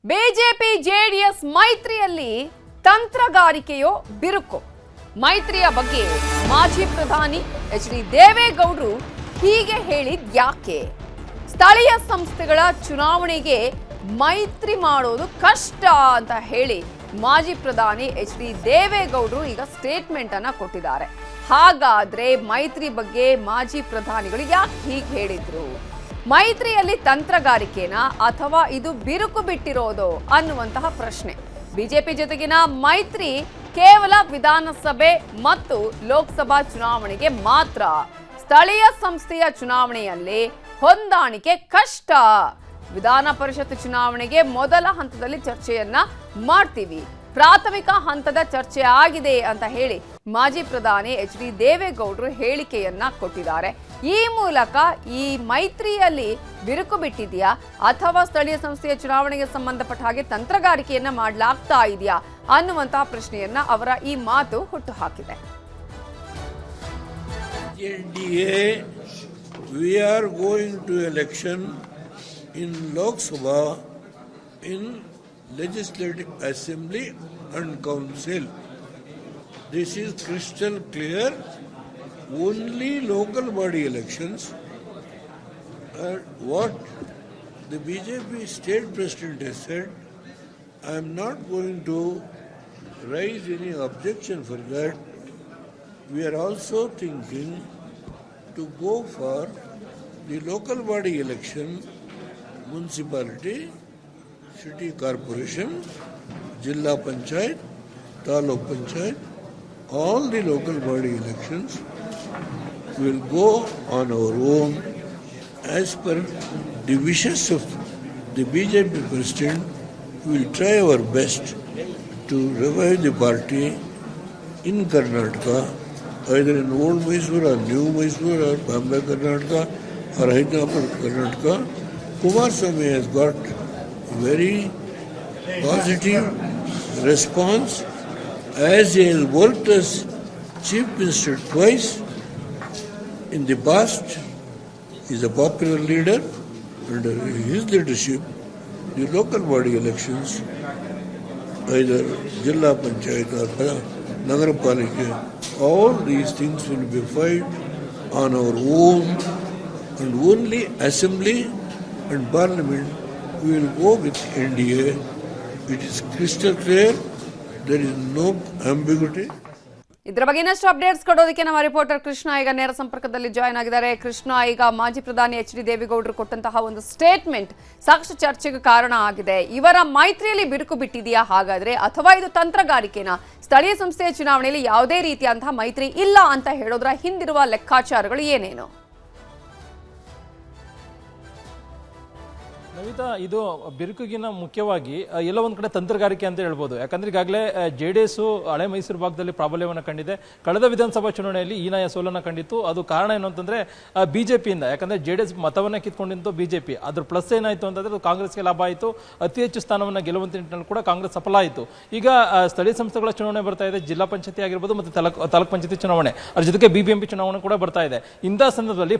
BJP JDS ಮೈತ್ರಿಯಲ್ಲಿ ತಂತ್ರಗಾರಿಕೆಯೋ ಬಿರುಕು. ಮೈತ್ರಿಯ ಬಗ್ಗೆ ಮಾಜಿ ಪ್ರಧಾನಿ ಎಚ್.ಡಿ. ದೇವೇಗೌಡರು ಹೀಗೆ ಹೇಳಿದ್ ಯಾಕೆ? ಸ್ಥಳೀಯ ಸಂಸ್ಥೆಗಳ ಚುನಾವಣೆಗೆ ಮೈತ್ರಿ ಮಾಡೋದು ಕಷ್ಟ ಅಂತ ಹೇಳಿ ಮಾಜಿ ಪ್ರಧಾನಿ ಎಚ್.ಡಿ. ದೇವೇಗೌಡರು ಈಗ ಸ್ಟೇಟ್ಮೆಂಟ್ ಅನ್ನ ಕೊಟ್ಟಿದ್ದಾರೆ. ಹಾಗಾದ್ರೆ ಮೈತ್ರಿ ಬಗ್ಗೆ ಮಾಜಿ ಪ್ರಧಾನಿಗಳು ಯಾಕೆ ಹೀಗೆ ಹೇಳಿದ್ರು? ಮೈತ್ರಿಯಲ್ಲಿ ತಂತ್ರಗಾರಿಕೆನಾ ಅಥವಾ ಇದು ಬಿರುಕು ಬಿಟ್ಟಿರೋದು ಅನ್ನುವಂತಹ ಪ್ರಶ್ನೆ. ಬಿಜೆಪಿ ಜೊತೆಗಿನ ಮೈತ್ರಿ ಕೇವಲ ವಿಧಾನಸಭೆ ಮತ್ತು ಲೋಕಸಭಾ ಚುನಾವಣೆಗೆ ಮಾತ್ರ. ಸ್ಥಳೀಯ ಸಂಸ್ಥೆಯ ಚುನಾವಣೆಯಲ್ಲಿ ಹೊಂದಾಣಿಕೆ ಕಷ್ಟ. ವಿಧಾನ ಪರಿಷತ್ ಚುನಾವಣೆಗೆ ಮೊದಲ ಹಂತದಲ್ಲಿ ಚರ್ಚೆಯನ್ನ ಮಾಡ್ತೀವಿ, ಪ್ರಾಥಮಿಕ ಹಂತದ ಚರ್ಚೆ ಆಗಿದೆ ಅಂತ ಹೇಳಿ ಮಾಜಿ ಪ್ರಧಾನಿ ಎಚ್.ಡಿ. ದೇವೇಗೌಡರು ಹೇಳಿಕೆಯನ್ನ ಕೊಟ್ಟಿದ್ದಾರೆ. ಈ ಮೂಲಕ ಈ ಮೈತ್ರಿಯಲ್ಲಿ ಬಿರುಕು ಬಿಟ್ಟಿದೆಯಾ ಅಥವಾ ಸ್ಥಳೀಯ ಸಂಸ್ಥೆಯ ಚುನಾವಣೆಗೆ ಸಂಬಂಧಪಟ್ಟ ಹಾಗೆ ತಂತ್ರಗಾರಿಕೆಯನ್ನ ಮಾಡಲಾಗ್ತಾ ಇದೆಯಾ ಅನ್ನುವಂತಹ ಪ್ರಶ್ನೆಯನ್ನ ಅವರ ಈ ಮಾತು ಹುಟ್ಟು ಹಾಕಿದೆ. NDA, we are going to election in Lok Sabha, in Legislative Assembly and Council. This is crystal clear. Only local body elections. What the BJP state president has said, I am not going to raise any objection for that. We are also thinking to go for the local body election, municipality, city corporation, Jilla Panchayat, Taluk Panchayat, all the local body elections will go on our own as per the wishes of the BJP president. We will try our best to revive the party in Karnataka, either in old Mysore or new Mysore or Bombay Karnataka or Hyderabad Karnataka. Kumaraswamy has got very positive response, as he has worked as Chief Minister twice in the past. He is a popular leader. Under his leadership, the local body elections, either Jilla Panchayat or Nagarapalika, all these things will be fought on our own, and only Assembly and Parliament we will go with NDA. It is crystal clear. There is no ambiguity. ಇದರ ಬಗ್ಗೆ ಇನ್ನಷ್ಟು updates ಕೊಡೋದಕ್ಕೆ ನಮ್ಮ reporter Krishna ಈಗ ನೇರ ಸಂಪರ್ಕದಲ್ಲಿ join ಆಗಿದ್ದಾರೆ. ಕೃಷ್ಣ, ಈಗ ಮಾಜಿ ಪ್ರಧಾನಿ ಎಚ್.ಡಿ. ದೇವೇಗೌಡರು ಕೊಟ್ಟಂತಹ ಒಂದು ಸ್ಟೇಟ್ಮೆಂಟ್ ಸಾಕಷ್ಟು ಚರ್ಚೆಗೆ ಕಾರಣ ಆಗಿದೆ. ಇವರ ಮೈತ್ರಿಯಲ್ಲಿ ಬಿರುಕು ಬಿಟ್ಟಿದೆಯಾ ಹಾಗಾದ್ರೆ, ಅಥವಾ ಇದು ತಂತ್ರಗಾರಿಕೆನಾ? ಸ್ಥಳೀಯ ಸಂಸ್ಥೆಯ ಚುನಾವಣೆಯಲ್ಲಿ ಯಾವುದೇ ರೀತಿಯಂತಹ ಮೈತ್ರಿ ಇಲ್ಲ ಅಂತ ಹೇಳೋದ್ರ ಹಿಂದಿರುವ ಲೆಕ್ಕಾಚಾರಗಳು ಏನೇನು? ನವಿತಾ, ಇದು ಬಿರುಕಿಗಿನ ಮುಖ್ಯವಾಗಿ ಎಲ್ಲ ಒಂದು ಕಡೆ ತಂತ್ರಗಾರಿಕೆ ಅಂತ ಹೇಳ್ಬೋದು. ಯಾಕಂದ್ರೆ ಈಗಾಗಲೇ JDS ಹಳೆ ಮೈಸೂರು ಭಾಗದಲ್ಲಿ ಪ್ರಾಬಲ್ಯವನ್ನು ಕಂಡಿದೆ. ಕಳೆದ ವಿಧಾನಸಭಾ ಚುನಾವಣೆಯಲ್ಲಿ ಹೀನಾಯ ಸೋಲನ್ನು ಕಂಡಿತ್ತು. ಅದು ಕಾರಣ ಏನು ಅಂತಂದ್ರೆ ಬಿಜೆಪಿಯಿಂದ. ಯಾಕಂದ್ರೆ JDS ಮತವನ್ನ ಕಿತ್ಕೊಂಡಿದ್ದು ಬಿಜೆಪಿ. ಅದ್ರ ಪ್ಲಸ್ ಏನಾಯ್ತು ಅಂತಂದ್ರೆ ಅದು ಕಾಂಗ್ರೆಸ್ಗೆ ಲಾಭ ಆಯಿತು. ಅತಿ ಹೆಚ್ಚು ಸ್ಥಾನವನ್ನು ಗೆಲ್ಲುವಂತ ನಿಟ್ಟಿನಲ್ಲಿ ಕೂಡ ಕಾಂಗ್ರೆಸ್ ಸಫಲ ಆಯಿತು. ಈಗ ಸ್ಥಳೀಯ ಸಂಸ್ಥೆಗಳ ಚುನಾವಣೆ ಬರ್ತಾ ಇದೆ. ಜಿಲ್ಲಾ ಪಂಚಾಯತಿ ಆಗಿರ್ಬೋದು ಮತ್ತು ತಾಲೂಕ್ ಪಂಚಾಯತಿ ಚುನಾವಣೆ, ಅದ್ರ ಜೊತೆಗೆ BBMP ಚುನಾವಣೆ ಕೂಡ ಬರ್ತಾ ಇದೆ. ಇಂತಹ ಸಂದರ್ಭದಲ್ಲಿ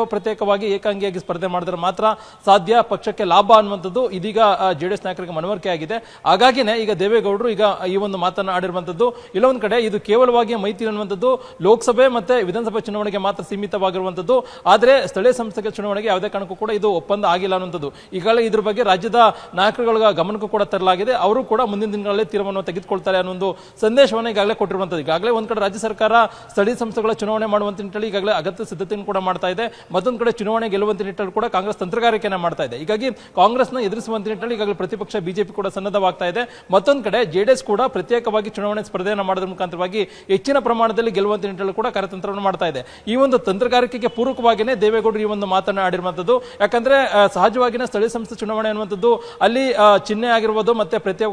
ಪ್ರತ್ಯೇಕವಾಗಿ ಏಕಾಂಗಿಯಾಗಿ ಸ್ಪರ್ಧೆ ಮಾಡಿದ್ರೆ ಮಾತ್ರ ಸಾಧ್ಯ ಪಕ್ಷಕ್ಕೆ ಲಾಭ ಅನ್ನುವಂಥದ್ದು ಇದೀಗ JDS ನಾಯಕರಿಗೆ ಮನವರಿಕೆ ಆಗಿದೆ. ಹಾಗಾಗಿನೇ ಈಗ ದೇವೇಗೌಡರು ಈಗ ಈ ಒಂದು ಮಾತನ್ನು ಆಡಿರುವಂಥದ್ದು. ಇಲ್ಲ ಒಂದ್ ಕಡೆ ಇದು ಕೇವಲವಾಗಿ ಮೈತ್ರಿ ಅನ್ನುವಂಥದ್ದು ಲೋಕಸಭೆ ಮತ್ತೆ ವಿಧಾನಸಭಾ ಚುನಾವಣೆಗೆ ಮಾತ್ರ ಸೀಮಿತವಾಗಿರುವಂಥದ್ದು. ಆದರೆ ಸ್ಥಳೀಯ ಸಂಸ್ಥೆಗಳ ಚುನಾವಣೆಗೆ ಯಾವುದೇ ಕಾರಣಕ್ಕೂ ಕೂಡ ಇದು ಒಪ್ಪಂದ ಆಗಿಲ್ಲ ಅನ್ನುವಂಥದ್ದು. ಈಗಾಗಲೇ ಇದ್ರ ಬಗ್ಗೆ ರಾಜ್ಯದ ನಾಯಕರುಗಳ ಗಮನಕ್ಕೂ ಕೂಡ ತರಲಾಗಿದೆ. ಅವರು ಕೂಡ ಮುಂದಿನ ದಿನಗಳಲ್ಲಿ ತೀರ್ಮಾನವನ್ನು ತೆಗೆದುಕೊಳ್ತಾರೆ ಅನ್ನೋ ಒಂದು ಸಂದೇಶವನ್ನು ಈಗಾಗಲೇ ಕೊಟ್ಟಿರುವಂಥದ್ದು. ಈಗಾಗಲೇ ಒಂದ್ ಕಡೆ ರಾಜ್ಯ ಸರ್ಕಾರ ಸ್ಥಳೀಯ ಸಂಸ್ಥೆಗಳ ಚುನಾವಣೆ ಮಾಡುವಂತ ನಿಟ್ಟಿನಲ್ಲಿ ಈಗಾಗಲೇ ಅಗತ್ಯ ಸಿದ್ಧತೆಯನ್ನು ಕೂಡ ಮಾಡ್ತಾ ಇದೆ. ಮತ್ತೊಂದು ಕಡೆ ಚುನಾವಣೆ ಗೆಲ್ಲುವಂತ ನಿಟ್ಟಿನಲ್ಲಿ ಕೂಡ ಕಾಂಗ್ರೆಸ್ ತಂತ್ರಗಾರಿಕೆಯನ್ನು ಮಾಡ್ತಾ ಇದೆ. ಹೀಗಾಗಿ ಕಾಂಗ್ರೆಸ್ನ ಎದುರಿಸುವಂತ ನಿಟ್ಟಿನಲ್ಲಿ ಈಗಾಗಲೇ ಪ್ರತಿಪಕ್ಷ ಬಿಜೆಪಿ ಕೂಡ ಸನ್ನದ್ಧವಾಗ್ತಾ ಇದೆ. ಮತ್ತೊಂದು ಕಡೆ JDS ಕೂಡ ಪ್ರತ್ಯೇಕವಾಗಿ ಚುನಾವಣೆ ಸ್ಪರ್ಧೆಯನ್ನು ಮಾಡೋದ್ರ ಮುಖಾಂತರವಾಗಿ ಹೆಚ್ಚಿನ ಪ್ರಮಾಣದಲ್ಲಿ ಗೆಲ್ಲುವಂತ ನಿಟ್ಟಿನಲ್ಲಿ ಕೂಡ ಕಾರ್ಯತಂತ್ರವನ್ನು ಮಾಡ್ತಾ ಇದೆ. ಈ ಒಂದು ತಂತ್ರಗಾರಿಕೆಗೆ ಪೂರಕವಾಗಿಯೇ ದೇವೇಗೌಡರು ಈ ಒಂದು ಮಾತನ್ನು ಆಡಿರುವಂತದ್ದು. ಯಾಕಂದ್ರೆ ಸಹಜವಾಗಿನ ಸ್ಥಳೀಯ ಸಂಸ್ಥೆ ಚುನಾವಣೆ ಅನ್ನುವಂಥದ್ದು ಅಲ್ಲಿ ಚಿಹ್ನೆ ಆಗಿರ್ಬೋದು ಮತ್ತೆ ಪ್ರತ್ಯೇಕ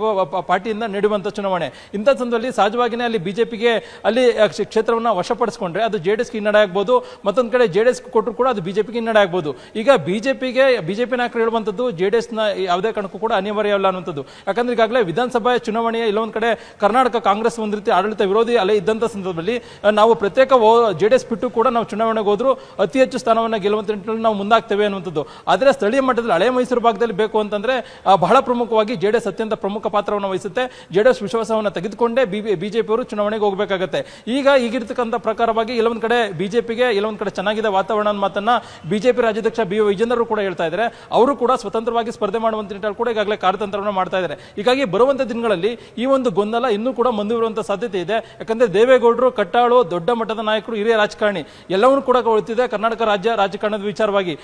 ಪಾರ್ಟಿಯಿಂದ ನಡೆಯುವಂತ ಚುನಾವಣೆ. ಇಂಥ ಸಂದರ್ಭದಲ್ಲಿ ಸಹಜವಾಗಿನೇ ಅಲ್ಲಿ ಬಿಜೆಪಿಗೆ ಅಲ್ಲಿ ಕ್ಷೇತ್ರವನ್ನ ವಶಪಡಿಸಿಕೊಂಡ್ರೆ ಅದು JDSಗೆ ಹಿನ್ನಡೆ ಆಗ್ಬೋದು. ಮತ್ತೊಂದು ಕಡೆ JDS ಕೊಟ್ಟರು ಕೂಡ ಅದು ಬಿಜೆಪಿಗೆ ಹಿನ್ನಡೆ ಆಗ್ಬೋದು. ಈಗ ಬಿಜೆಪಿ ನಾಯಕರು ಹೇಳುವಂತ ಅನ್ನುವಂಥದ್ದು JDS ನ ಯಾವುದೇ ಕಾರಣಕ್ಕೂ ಕೂಡ ಅನಿವಾರ್ಯ ಅಲ್ಲ ಅನ್ನುವಂಥದ್ದು. ಯಾಕಂದ್ರೆ ಈಗಾಗಲೇ ವಿಧಾನಸಭಾ ಚುನಾವಣೆಯ ಇಲ್ಲೊಂದ್ ಕಡೆ ಕರ್ನಾಟಕ ಕಾಂಗ್ರೆಸ್ ಒಂದ್ ರೀತಿ ಆಡಳಿತ ವಿರೋಧಿ ಅಲೆ ಇದ್ದಂತ ಸಂದರ್ಭದಲ್ಲಿ ನಾವು ಪ್ರತ್ಯೇಕ JDS ಬಿಟ್ಟು ಕೂಡ ನಾವು ಚುನಾವಣೆಗೆ ಹೋದ್ರು ಅತಿ ಹೆಚ್ಚು ಸ್ಥಾನವನ್ನ ಗೆಲ್ಲುವಂತ ನಿಟ್ಟಿನಲ್ಲಿ ನಾವು ಮುಂದಾಗ್ತೇವೆ ಅನ್ನುವಂಥದ್ದು. ಆದ್ರೆ ಸ್ಥಳೀಯ ಮಟ್ಟದಲ್ಲಿ ಹಳೆ ಮೈಸೂರು ಭಾಗದಲ್ಲಿ ಬೇಕು ಅಂತಂದ್ರೆ ಬಹಳ ಪ್ರಮುಖವಾಗಿ JDS ಅತ್ಯಂತ ಪ್ರಮುಖ ಪಾತ್ರವನ್ನು ವಹಿಸುತ್ತೆ. JDS ವಿಶ್ವಾಸವನ್ನ ತೆಗೆದುಕೊಂಡೇ ಬಿಜೆಪಿ ಅವರು ಚುನಾವಣೆಗೆ ಹೋಗಬೇಕಾಗತ್ತೆ. ಈಗಿರ್ತಕ್ಕಂಥ ಪ್ರಕಾರವಾಗಿ ಎಲ್ಲೊಂದ್ ಕಡೆ ಬಿಜೆಪಿಗೆ ಎಲ್ಲೊಂದ್ ಕಡೆ ಚೆನ್ನಾಗಿದೆ ವಾತಾವರಣ ಮಾತನ್ನ ಬಿಜೆಪಿ ರಾಜ್ಯಾಧ್ಯಕ್ಷ BY ವಿಜೇಂದ್ರ ಕೂಡ ಹೇಳ್ತಾ ಇದ್ದಾರೆ. ಅವರು ಕೂಡ ಸ್ವತಂತ್ರವಾಗಿ ಸ್ಪರ್ಧೆ ಮಾಡುವಂತ ನಿಟ್ಟಿನಲ್ಲಿ ಕೂಡ ಈಗಾಗಲೇ ಕಾರ್ಯತಂತ್ರವನ್ನು ಮಾಡ್ತಾ ಇದ್ದಾರೆ. ಹೀಗಾಗಿ ಬರುವಂತ ದಿನಗಳಲ್ಲಿ ಈ ಒಂದು ಗೊಂದಲ ಇನ್ನೂ ಕೂಡ ಮುಂದುವರುವಂತ ಸಾಧ್ಯತೆ ಇದೆ. ಯಾಕಂದ್ರೆ ದೇವೇಗೌಡರು ಕಟ್ಟಾಳು ದೊಡ್ಡ ಮಟ್ಟದ ನಾಯಕರು, ಹಿರಿಯ ರಾಜಕಾರಣಿ ಎಲ್ಲವನ್ನೂ ಕೂಡ ಒಳ್ತಿದೆ ಕರ್ನಾಟಕ ರಾಜಕಾರಣದ ವಿಚಾರವಾಗಿ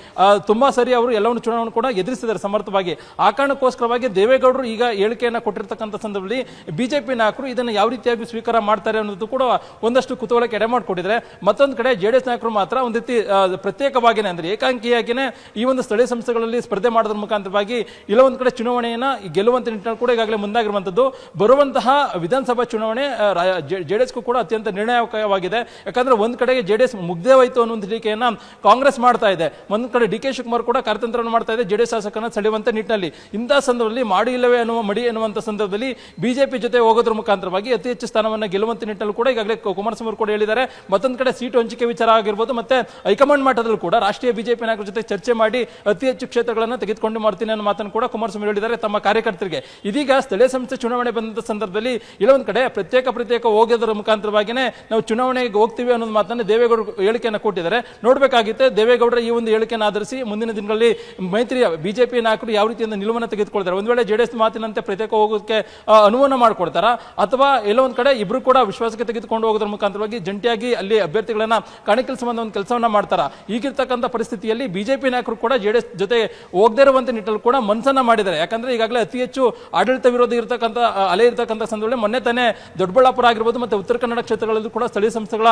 ತುಂಬಾ ಸರಿ ಅವರು ಎಲ್ಲವನ್ನು ಚುನಾವಣೆ ಕೂಡ ಎದುರಿಸಿದ್ದಾರೆ ಸಮರ್ಥವಾಗಿ. ಆ ಕಾರಣಕ್ಕೋಸ್ಕರವಾಗಿ ದೇವೇಗೌಡರು ಈಗ ಹೇಳಿಕೆಯನ್ನ ಕೊಟ್ಟಿರ್ತಕ್ಕಂಥ ಸಂದರ್ಭದಲ್ಲಿ ಬಿಜೆಪಿ ನಾಯಕರು ಇದನ್ನು ಯಾವ ರೀತಿಯಾಗಿ ಸ್ವೀಕಾರ ಮಾಡ್ತಾರೆ ಅನ್ನೋದು ಕೂಡ ಒಂದಷ್ಟು ಕುತೂಹಲಕ್ಕೆ ಎಡೆ ಮಾಡಿಕೊಟ್ಟಿದ್ದಾರೆ. ಮತ್ತೊಂದು ಕಡೆ JDS ನಾಯಕರು ಮಾತ್ರ ಒಂದು ರೀತಿ ಪ್ರತ್ಯೇಕವಾಗಿನೇ ಅಂದ್ರೆ ಏಕಾಂಗಿಯಾಗಿನೇ ಈ ಒಂದು ಸ್ಥಳೀಯ ಸಂಸ್ಥೆಗಳಲ್ಲಿ ಸ್ಪರ್ಧೆ ಮಾಡೋದ್ರ ಮುಖಾಂತರವಾಗಿ ಇಲ್ಲೊಂದು ಕಡೆ ಚುನಾವಣೆಯನ್ನ ಗೆಲ್ಲುವಂತ ನಿಟ್ಟಿನಲ್ಲಿ ಕೂಡ ಈಗಾಗಲೇ ಮುಂದಾಗಿರುವಂತದ್ದು. ಬರುವಂತಹ ವಿಧಾನಸಭಾ ಚುನಾವಣೆ JDSಗೂ ಕೂಡ ಅತ್ಯಂತ ನಿರ್ಣಾಯಕವಾಗಿದೆ. ಯಾಕಂದ್ರೆ ಒಂದ್ ಕಡೆಗೆ JDS ಮುಗ್ಧವಾಯಿತು ಅನ್ನೋ ಹೇಳಿಕೆಯನ್ನ ಕಾಂಗ್ರೆಸ್ ಮಾಡ್ತಾ ಇದೆ, ಒಂದ್ ಕಡೆ DK ಶಿವಕುಮಾರ್ ಕೂಡ ಕಾರ್ಯತಂತ್ರವನ್ನು ಮಾಡ್ತಾ ಇದೆ JDS ಶಾಸಕರನ್ನ ಸೆಳೆಯುವಂತ ನಿಟ್ಟಿನಲ್ಲಿ. ಇಂತಹ ಸಂದರ್ಭದಲ್ಲಿ ಮಾಡಿ ಇಲ್ಲವೇ ಅನ್ನುವ ಮಡಿ ಎನ್ನುವಂತ ಸಂದರ್ಭದಲ್ಲಿ ಬಿಜೆಪಿ ಜೊತೆ ಹೋಗೋದ್ರ ಮುಖಾಂತರವಾಗಿ ಅತಿ ಹೆಚ್ಚು ಸ್ಥಾನವನ್ನ ಗೆಲ್ಲುವಂತ ನಿಟ್ಟಿನಲ್ಲಿ ಕೂಡ ಈಗಾಗಲೇ ಕುಮಾರಸ್ವಾಮಿ ಕೂಡ ಹೇಳಿದ್ದಾರೆ. ಮತ್ತೊಂದು ಕಡೆ ಸೀಟು ಹಂಚಿಕೆ ವಿಚಾರ ಆಗಿರ್ಬೋದು, ಮತ್ತೆ ಹೈಕಮಾಂಡ್ ಮಟ್ಟದಲ್ಲೂ ಕೂಡ ರಾಷ್ಟ್ರೀಯ ಬಿಜೆಪಿ ನಾಯಕರ ಜೊತೆ ಚರ್ಚೆ ಮಾಡಿ ಅತಿ ಹೆಚ್ಚು ಕ್ಷೇತ್ರಗಳನ್ನ ತೆಗೆದುಕೊಂಡು ಮಾಡ್ತೀನಿ ಅನ್ನೋ ಮಾತನ್ನು ಕೂಡ ಕುಮಾರಸ್ವಾಮಿ ಹೇಳಿದ್ದಾರೆ ತಮ್ಮ ಕಾರ್ಯಕರ್ತರಿಗೆ. ಇದೀಗ ಸ್ಥಳೀಯ ಸಂಸ್ಥೆ ಚುನಾವಣೆ ಬಂದಂತ ಸಂದರ್ಭದಲ್ಲಿ ಇಲ್ಲೊಂದ್ ಕಡೆ ಪ್ರತ್ಯೇಕ ಹೋಗೋದ್ರ ಮುಖಾಂತರವಾಗಿನೇ ನಾವು ಚುನಾವಣೆಗೆ ಹೋಗ್ತೀವಿ ಅನ್ನೋದು ಮಾತನ್ನ ದೇವೇಗೌಡರು ಹೇಳಿಕೆಯನ್ನು ಕೊಟ್ಟಿದ್ದಾರೆ. ನೋಡ್ಬೇಕಾಗಿತ್ತೆ ದೇವೇಗೌಡರ ಈ ಒಂದು ಹೇಳಿಕೆಯನ್ನು ಆಧರಿಸಿ ಮುಂದಿನ ದಿನಗಳಲ್ಲಿ ಮೈತ್ರಿಯ ಬಿಜೆಪಿ ನಾಯಕರು ಯಾವ ರೀತಿಯಿಂದ ನಿಲುವನ್ನು ತೆಗೆದುಕೊಳ್ತಾರೆ. ಒಂದ್ ವೇಳೆ JDS ಮಾತಿನಂತೆ ಪ್ರತ್ಯೇಕ ಹೋಗೋದಕ್ಕೆ ಅನುವನ್ನು ಮಾಡ್ಕೊಡ್ತಾರ, ಅಥವಾ ಎಲ್ಲೋ ಒಂದ್ ಕಡೆ ಇಬ್ರು ಕೂಡ ವಿಶ್ವಾಸಕ್ಕೆ ತೆಗೆದುಕೊಂಡು ಹೋಗೋದ್ರ ಮುಖಾಂತರವಾಗಿ ಜಂಟಿಯಾಗಿ ಅಲ್ಲಿ ಅಭ್ಯರ್ಥಿಗಳನ್ನ ಕಣಕ್ಕಿಳಿಸುವಂತ ಒಂದು ಕೆಲಸವನ್ನ ಮಾಡ್ತಾರ. ಈಗಿರ್ತಕ್ಕಂಥ ಪರಿಸ್ಥಿತಿಯಲ್ಲಿ ಬಿಜೆಪಿ ನಾಯಕರು ಕೂಡ JDS ಜೊತೆ ಹೋಗದೇ ಇರುವಂತ ನಿಟ್ಟಲ್ಲಿ ಕೂಡ ಮನಸ್ಸನ್ನ ಮಾಡಿದ್ದಾರೆ. ಯಾಕಂದ್ರೆ ಈಗಾಗಲೇ ಅತಿ ಹೆಚ್ಚು ಆಡಳಿತ ವಿರೋಧಿ ಇರತಕ್ಕಂಥ ಅಲೆ ಇರತಕ್ಕಂಥ ಸಂದರ್ಭದಲ್ಲಿ ಮೊನ್ನೆ ತಾನೇ ದೊಡ್ಡಬಳ್ಳಾಪುರ ಆಗಿರ್ಬೋದು ಮತ್ತೆ ಉತ್ತರ ಕನ್ನಡ ಕ್ಷೇತ್ರಗಳಲ್ಲೂ ಕೂಡ ಸ್ಥಳೀಯ ಸಂಸ್ಥೆಗಳ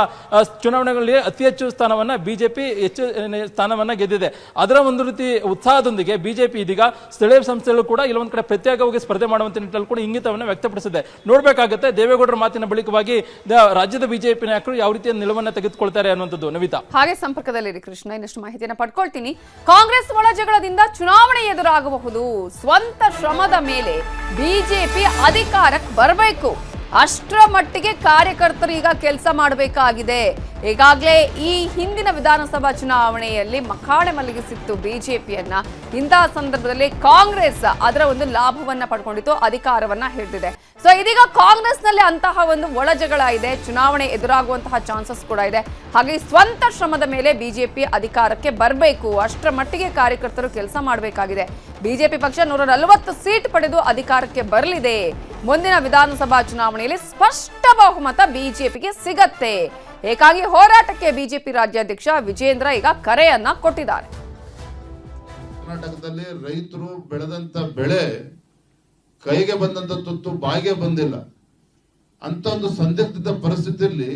ಚುನಾವಣೆಗಳಲ್ಲಿ ಅತಿ ಹೆಚ್ಚು ಸ್ಥಾನವನ್ನ ಬಿಜೆಪಿ ಹೆಚ್ಚು ಸ್ಥಾನವನ್ನ ಗೆದ್ದಿದೆ. ಅದರ ಒಂದು ರೀತಿ ಉತ್ಸಾಹದೊಂದಿಗೆ ಬಿಜೆಪಿ ಇದೀಗ ಸ್ಥಳೀಯ ಸಂಸ್ಥೆಗಳು ಕೂಡ ಇಲ್ಲೊಂದ್ ಕಡೆ ಪ್ರತ್ಯೇಕವಾಗಿ ಸ್ಪರ್ಧೆ ಮಾಡುವಂತ ನಿಟ್ಟಿನಲ್ಲಿ ಕೂಡ ಇಂಗಿತವನ್ನು ವ್ಯಕ್ತಪಡಿಸಿದೆ. ನೋಡ್ಬೇಕಾಗುತ್ತೆ ದೇವೇಗೌಡರ ಮಾತಿನ ಬಳಿಕವಾಗಿ ರಾಜ್ಯದ ಬಿಜೆಪಿ ನಾಯಕರು ಯಾವ ರೀತಿಯ ನಿಲುವನ್ನು ತೆಗೆದುಕೊಳ್ತಾರೆ ಅನ್ನುವಂಥದ್ದು. ನವಿತಾ ಹಾಗೆ ಸಂಪರ್ಕದಲ್ಲಿ ಕೃಷ್ಣ, ಇನ್ನಷ್ಟು ಮಾಹಿತಿಯನ್ನು ಪಡ್ಕೊಳ್ತೀನಿ. ಕಾಂಗ್ರೆಸ್ ಒಳಜಗಳದಿಂದ ಚುನಾವಣೆ ಎದುರಾಗಬಹುದು, ಸ್ವಂತ ಶ್ರಮದ ಮೇಲೆ ಬಿಜೆಪಿ ಅಧಿಕಾರಕ್ಕೆ ಬರಬೇಕು, ಅಷ್ಟರ ಮಟ್ಟಿಗೆ ಕಾರ್ಯಕರ್ತರು ಈಗ ಕೆಲಸ ಮಾಡಬೇಕಾಗಿದೆ. ಈಗಾಗಲೇ ಈ ಹಿಂದಿನ ವಿಧಾನಸಭಾ ಚುನಾವಣೆಯಲ್ಲಿ ಮಖಾಡೆ ಮಲಗಿಸಿತ್ತು ಬಿಜೆಪಿಯನ್ನ. ಇಂತಹ ಸಂದರ್ಭದಲ್ಲಿ ಕಾಂಗ್ರೆಸ್ ಅದರ ಒಂದು ಲಾಭವನ್ನ ಪಡ್ಕೊಂಡಿತ್ತು, ಅಧಿಕಾರವನ್ನ ಹಿಡಿದಿದೆ. ಸೊ ಇದೀಗ ಕಾಂಗ್ರೆಸ್ ನಲ್ಲಿ ಅಂತಹ ಒಂದು ಒಳಜಗಳ ಇದೆ, ಚುನಾವಣೆ ಎದುರಾಗುವಂತಹ ಚಾನ್ಸಸ್ ಕೂಡ ಇದೆ. ಹಾಗೆ ಸ್ವಂತ ಶ್ರಮದ ಮೇಲೆ ಬಿಜೆಪಿ ಅಧಿಕಾರಕ್ಕೆ ಬರಬೇಕು, ಅಷ್ಟರ ಮಟ್ಟಿಗೆ ಕಾರ್ಯಕರ್ತರು ಕೆಲಸ ಮಾಡಬೇಕಾಗಿದೆ. ಬಿಜೆಪಿ ಪಕ್ಷ 140 ಸೀಟ್ ಪಡೆದು ಅಧಿಕಾರಕ್ಕೆ ಬರಲಿದೆ. ಮುಂದಿನ ವಿಧಾನಸಭಾ ಚುನಾವಣೆಯಲ್ಲಿ ಸ್ಪಷ್ಟ ಬಹುಮತ ಬಿಜೆಪಿಗೆ ಸಿಗತ್ತೆ. ಏಕಾಂಗಿ ಹೋರಾಟಕ್ಕೆ ಬಿಜೆಪಿ ರಾಜ್ಯಾಧ್ಯಕ್ಷ ವಿಜೇಂದ್ರ ಈಗ ಕರೆಯನ್ನ ಕೊಟ್ಟಿದ್ದಾರೆ. ಕರ್ನಾಟಕದಲ್ಲಿ ರೈತರು ಬೆಳೆದಂತ ಬೆಳೆ ಕೈಗೆ ಬಂದಂತ ತುತ್ತು ಬಾಯಿಗೆ ಬಂದಿಲ್ಲ ಅಂತ ಒಂದು ಸಂದಿಗ್ಧ ಪರಿಸ್ಥಿತಿಯಲ್ಲಿ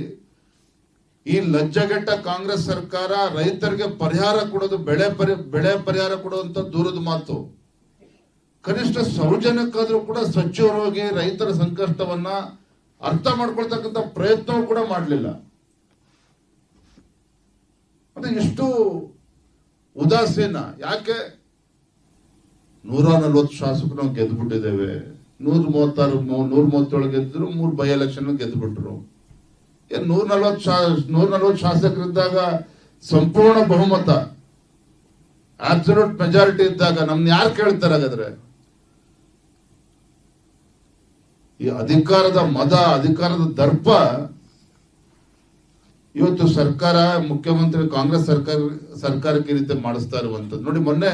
ಈ ಲಜ್ಜೆಗೆಟ್ಟ ಕಾಂಗ್ರೆಸ್ ಸರ್ಕಾರ ರೈತರಿಗೆ ಪರಿಹಾರ ಕೊಡೋದು, ಬೆಳೆ ಪರಿಹಾರ ಕೊಡುವಂತ ದೂರದ ಮಾತು. ಕನಿಷ್ಠ ಸೌಜನ್ಯಕ್ಕಾದ್ರೂ ಕೂಡ ಸ್ವಚ್ಛವಾಗಿ ರೈತರ ಸಂಕಷ್ಟವನ್ನ ಅರ್ಥ ಮಾಡ್ಕೊಳ್ತಕ್ಕಂಥ ಪ್ರಯತ್ನವೂ ಕೂಡ ಮಾಡಲಿಲ್ಲ. ಮತ್ತೆ ಇಷ್ಟು ಉದಾಸೀನ ಯಾಕೆ? 140 ಶಾಸಕರು ನಾವು ಗೆದ್ದು ಬಿಟ್ಟಿದ್ದೇವೆ. 137 ಗೆದ್ದರು, 3 ಬೈ ಎಲೆಕ್ಷನ್ ಗೆದ್ದು ಬಿಟ್ರು. 140 ಶಾಸಕರಿದ್ದಾಗ ಸಂಪೂರ್ಣ ಬಹುಮತ, ಅಬ್ಸಲ್ಯೂಟ್ ಮೆಜಾರಿಟಿ ಇದ್ದಾಗ ನಮ್ನ ಯಾರು ಕೇಳ್ತಾರೆ? ಹಾಗಾದ್ರೆ ಈ ಅಧಿಕಾರದ ಮದ, ಅಧಿಕಾರದ ದರ್ಪ ಇವತ್ತು ಸರ್ಕಾರ, ಮುಖ್ಯಮಂತ್ರಿ ಕಾಂಗ್ರೆಸ್ ಸರ್ಕಾರಕ್ಕೆ ರೀತಿ ಮಾಡಿಸ್ತಾ ಇರುವಂತದ್ದು ನೋಡಿ. ಮೊನ್ನೆ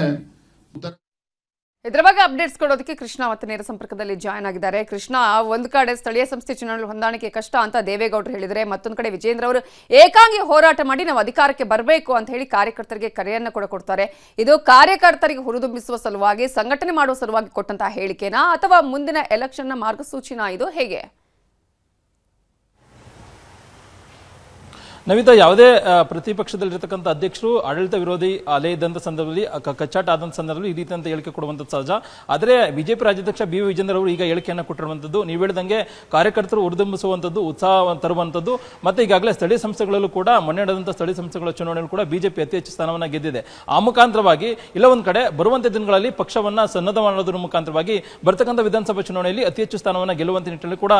ಇದರ ಬಗ್ಗೆ ಅಪ್ಡೇಟ್ಸ್ ಕೊಡೋದಕ್ಕೆ ಕೃಷ್ಣ ಮತ್ತೆ ನೇರ ಸಂಪರ್ಕದಲ್ಲಿ ಜಾಯ್ನ್ ಆಗಿದ್ದಾರೆ. ಕೃಷ್ಣ, ಒಂದು ಕಡೆ ಸ್ಥಳೀಯ ಸಂಸ್ಥೆ ಚುನಾವಣೆ ಹೊಂದಾಣಿಕೆ ಕಷ್ಟ ಅಂತ ದೇವೇಗೌಡರು ಹೇಳಿದರೆ, ಮತ್ತೊಂದು ಕಡೆ ವಿಜೇಂದ್ರ ಅವರು ಏಕಾಂಗಿ ಹೋರಾಟ ಮಾಡಿ ನಾವು ಅಧಿಕಾರಕ್ಕೆ ಬರಬೇಕು ಅಂತ ಹೇಳಿ ಕಾರ್ಯಕರ್ತರಿಗೆ ಕರೆಯನ್ನ ಕೂಡ ಕೊಡ್ತಾರೆ. ಇದು ಕಾರ್ಯಕರ್ತರಿಗೆ ಹುರಿದುಂಬಿಸುವ ಸಲುವಾಗಿ, ಸಂಘಟನೆ ಮಾಡುವ ಸಲುವಾಗಿ ಕೊಟ್ಟಂತಹ ಹೇಳಿಕೆನಾ ಅಥವಾ ಮುಂದಿನ ಎಲೆಕ್ಷನ್ನ ಮಾರ್ಗಸೂಚಿನಾ? ಇದು ಹೇಗೆ? ನವಿತಾ, ಯಾವುದೇ ಪ್ರತಿಪಕ್ಷದಲ್ಲಿರ್ತಕ್ಕಂಥ ಅಧ್ಯಕ್ಷರು ಆಡಳಿತ ವಿರೋಧಿ ಅಲೆ ಇದ್ದಂಥ ಸಂದರ್ಭದಲ್ಲಿ ಕಚ್ಚಾಟ ಆದಂಥ ಸಂದರ್ಭದಲ್ಲಿ ಈ ರೀತಿ ಅಂತ ಹೇಳಿಕೆ ಕೊಡುವಂಥದ್ದು ಸಹಜ. ಆದರೆ ಬಿಜೆಪಿ ರಾಜ್ಯಾಧ್ಯಕ್ಷ ಬಿ ವಿಜೇಂದ್ರ ಅವರು ಈಗ ಹೇಳಿಕೆಯನ್ನು ಕೊಟ್ಟಿರುವಂಥದ್ದು, ನೀವು ಹೇಳಿದಂಗೆ ಕಾರ್ಯಕರ್ತರು ಉರಿದುಂಬಿಸುವಂಥದ್ದು, ಉತ್ಸಾಹ ತರುವಂಥದ್ದು, ಮತ್ತೆ ಈಗಾಗಲೇ ಸ್ಥಳೀಯ ಸಂಸ್ಥೆಗಳಲ್ಲೂ ಕೂಡ ಮೊನ್ನೆ ನಡೆದಂಥ ಸ್ಥಳೀಯ ಸಂಸ್ಥೆಗಳ ಚುನಾವಣೆಯಲ್ಲಿ ಕೂಡ ಬಿಜೆಪಿ ಅತಿ ಹೆಚ್ಚು ಸ್ಥಾನವನ್ನು ಗೆದ್ದಿದೆ. ಆ ಮುಖಾಂತರವಾಗಿ ಇಲ್ಲ ಒಂದ್ ಕಡೆ ಬರುವಂತ ದಿನಗಳಲ್ಲಿ ಪಕ್ಷವನ್ನ ಸನ್ನದ್ಧ ಮಾಡೋದ್ರ ಮುಖಾಂತರವಾಗಿ ಬರ್ತಕ್ಕಂಥ ವಿಧಾನಸಭಾ ಚುನಾವಣೆಯಲ್ಲಿ ಅತಿ ಹೆಚ್ಚು ಸ್ಥಾನವನ್ನು ಗೆಲ್ಲುವಂತ ನಿಟ್ಟಿನಲ್ಲಿ ಕೂಡ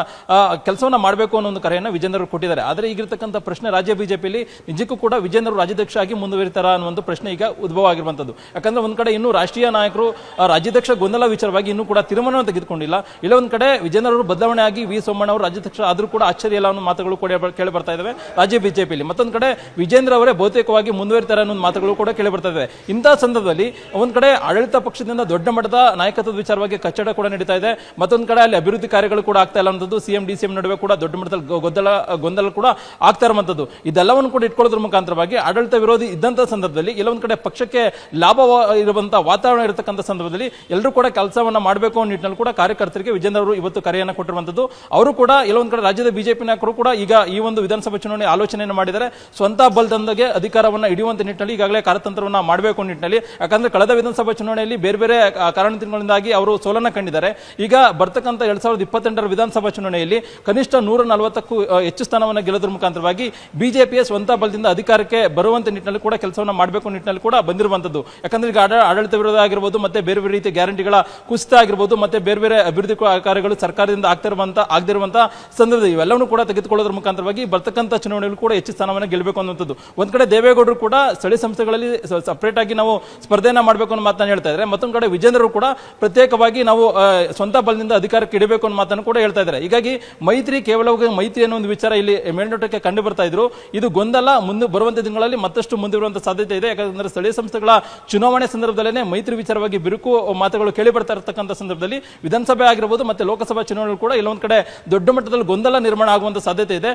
ಕೆಲಸವನ್ನ ಮಾಡಬೇಕು ಅನ್ನೋ ಒಂದು ಕರೆಯನ್ನು ವಿಜೇಂದ್ರ ಅವರು ಕೊಟ್ಟಿದ್ದಾರೆ. ಆದರೆ ಈಗಿರ್ತಕ್ಕಂಥ ಪ್ರಶ್ನೆ ರಾಜ್ಯ ಬಿಜೆಪಿಯಲ್ಲಿ ನಿಜಕ್ಕೂ ಕೂಡ ವಿಜೇಂದ್ರ ಅವರು ರಾಜ್ಯಾಧ್ಯಕ್ಷ ಆಗಿ ಮುಂದುವರಿತಾರ ಅನ್ನುವಂಥ ಪ್ರಶ್ನೆ ಈಗ ಉದ್ಭವ ಆಗಿರುವಂತದ್ದು. ಯಾಕಂದ್ರೆ ಒಂದ್ ಕಡೆ ಇನ್ನೂ ರಾಷ್ಟ್ರೀಯ ನಾಯಕರು ರಾಜ್ಯಾಧ್ಯಕ್ಷ ಗೊಂದಲ ವಿಚಾರವಾಗಿ ಇನ್ನೂ ಕೂಡ ತೀರ್ಮಾನವನ್ನು ತೆಗೆದುಕೊಂಡಿಲ್ಲ. ಇಲ್ಲ ಒಂದ್ ಕಡೆ ವಿಜೇಂದ್ರ ಅವರು ಬದಲಾವಣೆ ಆಗಿ ವಿ ಸೋಮಣ್ಣ ಅವರು ರಾಜ್ಯಾಧ್ಯಕ್ಷ ಆದ್ರೂ ಕೂಡ ಆಶ್ಚರ್ಯ ಇಲ್ಲ ಅನ್ನೋ ಮಾತುಗಳು ಕೂಡ ಕೇಳಿ ಬರ್ತಾ ಇದಾವೆ ರಾಜ್ಯ ಬಿಜೆಪಿಯಲ್ಲಿ. ಮತ್ತೊಂದ್ ಕಡೆ ವಿಜೇಂದ್ರ ಅವರೇ ಬಹುತೇಕವಾಗಿ ಮುಂದುವರಿತಾರೆ ಅನ್ನೋ ಮಾತುಗಳು ಕೂಡ ಕೇಳಿ ಬರ್ತಾ ಇದಾವೆ. ಇಂತಹ ಸಂದರ್ಭದಲ್ಲಿ ಒಂದ್ ಕಡೆ ಆಡಳಿತ ಪಕ್ಷದಿಂದ ದೊಡ್ಡ ಮಟ್ಟದ ನಾಯಕತ್ವದ ವಿಚಾರವಾಗಿ ಕಚ್ಚಡ ಕೂಡ ನಡೀತಾ ಇದೆ. ಮತ್ತೊಂದ್ ಕಡೆ ಅಲ್ಲಿ ಅಭಿವೃದ್ಧಿ ಕಾರ್ಯಗಳು ಕೂಡ ಆಗ್ತಾ ಇಲ್ಲ ಅನ್ನೋದು, ಸಿಎಂ ಡಿಸಿಎಂ ನಡುವೆ ಕೂಡ ದೊಡ್ಡ ಮಟ್ಟದಲ್ಲಿ ಗೊಂದಲ ಕೂಡ ಆಗ್ತಾ ಇರುವಂತದ್ದು. ಇದೆಲ್ಲವನ್ನು ಕೂಡ ಇಟ್ಕೊಳ್ಳೋದ್ರ ಮುಖಾಂತರವಾಗಿ ಆಡಳಿತ ವಿರೋಧಿ ಇದ್ದಂತ ಸಂದರ್ಭದಲ್ಲಿ ಎಲ್ಲೊಂದ್ ಕಡೆ ಪಕ್ಷಕ್ಕೆ ಲಾಭ ಇರುವಂತಹ ವಾತಾವರಣ ಇರತಕ್ಕಂಥ ಸಂದರ್ಭದಲ್ಲಿ ಎಲ್ಲರೂ ಕೂಡ ಕೆಲಸವನ್ನ ಮಾಡಬೇಕು ಅನ್ನೋ ನಿಟ್ಟಿನಲ್ಲಿ ಕೂಡ ಕಾರ್ಯಕರ್ತರಿಗೆ ವಿಜೇಂದ್ರ ಅವರು ಇವತ್ತು ಕರೆಯನ್ನು ಕೊಟ್ಟಿರುವಂತದ್ದು. ಅವರು ಕೂಡ ಎಲ್ಲೊಂದ್ ಕಡೆ ರಾಜ್ಯದ ಬಿಜೆಪಿ ನಾಯಕರು ಕೂಡ ಈಗ ಈ ಒಂದು ವಿಧಾನಸಭಾ ಚುನಾವಣೆ ಆಲೋಚನೆಯನ್ನು ಮಾಡಿದರೆ ಸ್ವಂತ ಬಲದಂದಗೆ ಅಧಿಕಾರವನ್ನ ಹಿಡಿಯುವಂತ ನಿಟ್ಟಿನಲ್ಲಿ ಈಗಾಗಲೇ ಕಾರ್ಯತಂತ್ರವನ್ನ ಮಾಡಬೇಕು ಅನ್ನೋ ನಿಟ್ಟಿನಲ್ಲಿ. ಯಾಕಂದ್ರೆ ಕಳೆದ ವಿಧಾನಸಭಾ ಚುನಾವಣೆಯಲ್ಲಿ ಬೇರೆ ಬೇರೆ ಕಾರಣಗಳಿಂದಾಗಿ ಅವರು ಸೋಲನ್ನ ಕಂಡಿದ್ದಾರೆ. ಈಗ ಬರ್ತಕ್ಕಂಥ 2028ರ ವಿಧಾನಸಭಾ ಚುನಾವಣೆಯಲ್ಲಿ ಕನಿಷ್ಠ 140ಕ್ಕೂ ಹೆಚ್ಚು ಸ್ಥಾನವನ್ನು ಗೆಲ್ಲೋದ್ರ ಮುಖಾಂತರವಾಗಿ ಬಿಜೆಪಿಯ ಸ್ವಂತ ಬಲದಿಂದ ಅಧಿಕಾರಕ್ಕೆ ಬರುವಂತ ನಿಟ್ಟಿನಲ್ಲಿ ಕೂಡ ಕೆಲಸವನ್ನ ಮಾಡಬೇಕು ನಿಟ್ಟಿನಲ್ಲಿ ಕೂಡ ಬಂದಿರುವಂತದ್ದು. ಯಾಕಂದ್ರೆ ಈಗ ಆಡಳಿತ ವಿರೋಧ ಆಗಿರ್ಬೋದು, ಮತ್ತೆ ಬೇರೆ ಬೇರೆ ರೀತಿಯ ಗ್ಯಾರಂಟಿಗಳ ಕುಸಿತ ಆಗಿರ್ಬೋದು, ಮತ್ತೆ ಬೇರೆ ಬೇರೆ ಅಭಿವೃದ್ಧಿ ಕಾರ್ಯಗಳು ಸರ್ಕಾರದಿಂದ ಆಗದಿರುವಂತಹ ಸಂದರ್ಭದಲ್ಲಿ ಇವೆಲ್ಲವನ್ನೂ ಕೂಡ ತೆಗೆದುಕೊಳ್ಳೋದ್ರ ಮುಖಾಂತರವಾಗಿ ಬರ್ತಕ್ಕಂಥ ಚುನಾವಣೆಯಲ್ಲಿ ಕೂಡ ಹೆಚ್ಚು ಸ್ಥಾನವನ್ನು ಗೆಲ್ಲಬೇಕು ಅನ್ನುವಂಥದ್ದು. ಒಂದ್ ಕಡೆ ದೇವೇಗೌಡರು ಕೂಡ ಸ್ಥಳೀಯ ಸಂಸ್ಥೆಗಳಲ್ಲಿ ಸಪರೇಟ್ ಆಗಿ ನಾವು ಸ್ಪರ್ಧೆಯನ್ನ ಮಾಡಬೇಕು ಅನ್ನೋ ಮಾತನ್ನು ಹೇಳ್ತಾ ಇದ್ದಾರೆ. ಮತ್ತೊಂದು ಕಡೆ ವಿಜೇಂದ್ರರು ಕೂಡ ಪ್ರತ್ಯೇಕವಾಗಿ ನಾವು ಸ್ವಂತ ಬಲದಿಂದ ಅಧಿಕಾರಕ್ಕೆ ಇಡಬೇಕು ಅನ್ನೋ ಮಾತನ್ನು ಕೂಡ ಹೇಳ್ತಾ ಇದ್ದಾರೆ. ಹೀಗಾಗಿ ಮೈತ್ರಿ ಕೇವಲ ಮೈತ್ರಿ ಅನ್ನೋ ಒಂದು ವಿಚಾರ ಇಲ್ಲಿ ಮೇಲ್ನೋಟಕ್ಕೆ ಕಂಡು ಬರ್ತಾ ಇದ್ರು. ಇದು ಗೊಂದಲ ಮುಂದೆ ಬರುವಂತ ದಿನಗಳಲ್ಲಿ ಮತ್ತಷ್ಟು ಮುಂದಿರುವಂತಹ ಸಾಧ್ಯತೆ ಇದೆ. ಯಾಕಂದ್ರೆ ಸ್ಥಳೀಯ ಸಂಸ್ಥೆಗಳ ಚುನಾವಣೆ ಸಂದರ್ಭದಲ್ಲೇ ಮೈತ್ರಿ ವಿಚಾರವಾಗಿ ಬಿರುಕು ಮಾತುಗಳು ಕೇಳಿ ಬರ್ತಾ ಇರತಕ್ಕಂಥ ಸಂದರ್ಭದಲ್ಲಿ ವಿಧಾನಸಭೆ ಆಗಿರಬಹುದು ಮತ್ತೆ ಲೋಕಸಭಾ ಚುನಾವಣೆ ಕೂಡ ಇಲ್ಲೊಂದ್ ಕಡೆ ದೊಡ್ಡ ಮಟ್ಟದಲ್ಲಿ ಗೊಂದಲ ನಿರ್ಮಾಣ ಆಗುವಂತ ಸಾಧ್ಯತೆ ಇದೆ.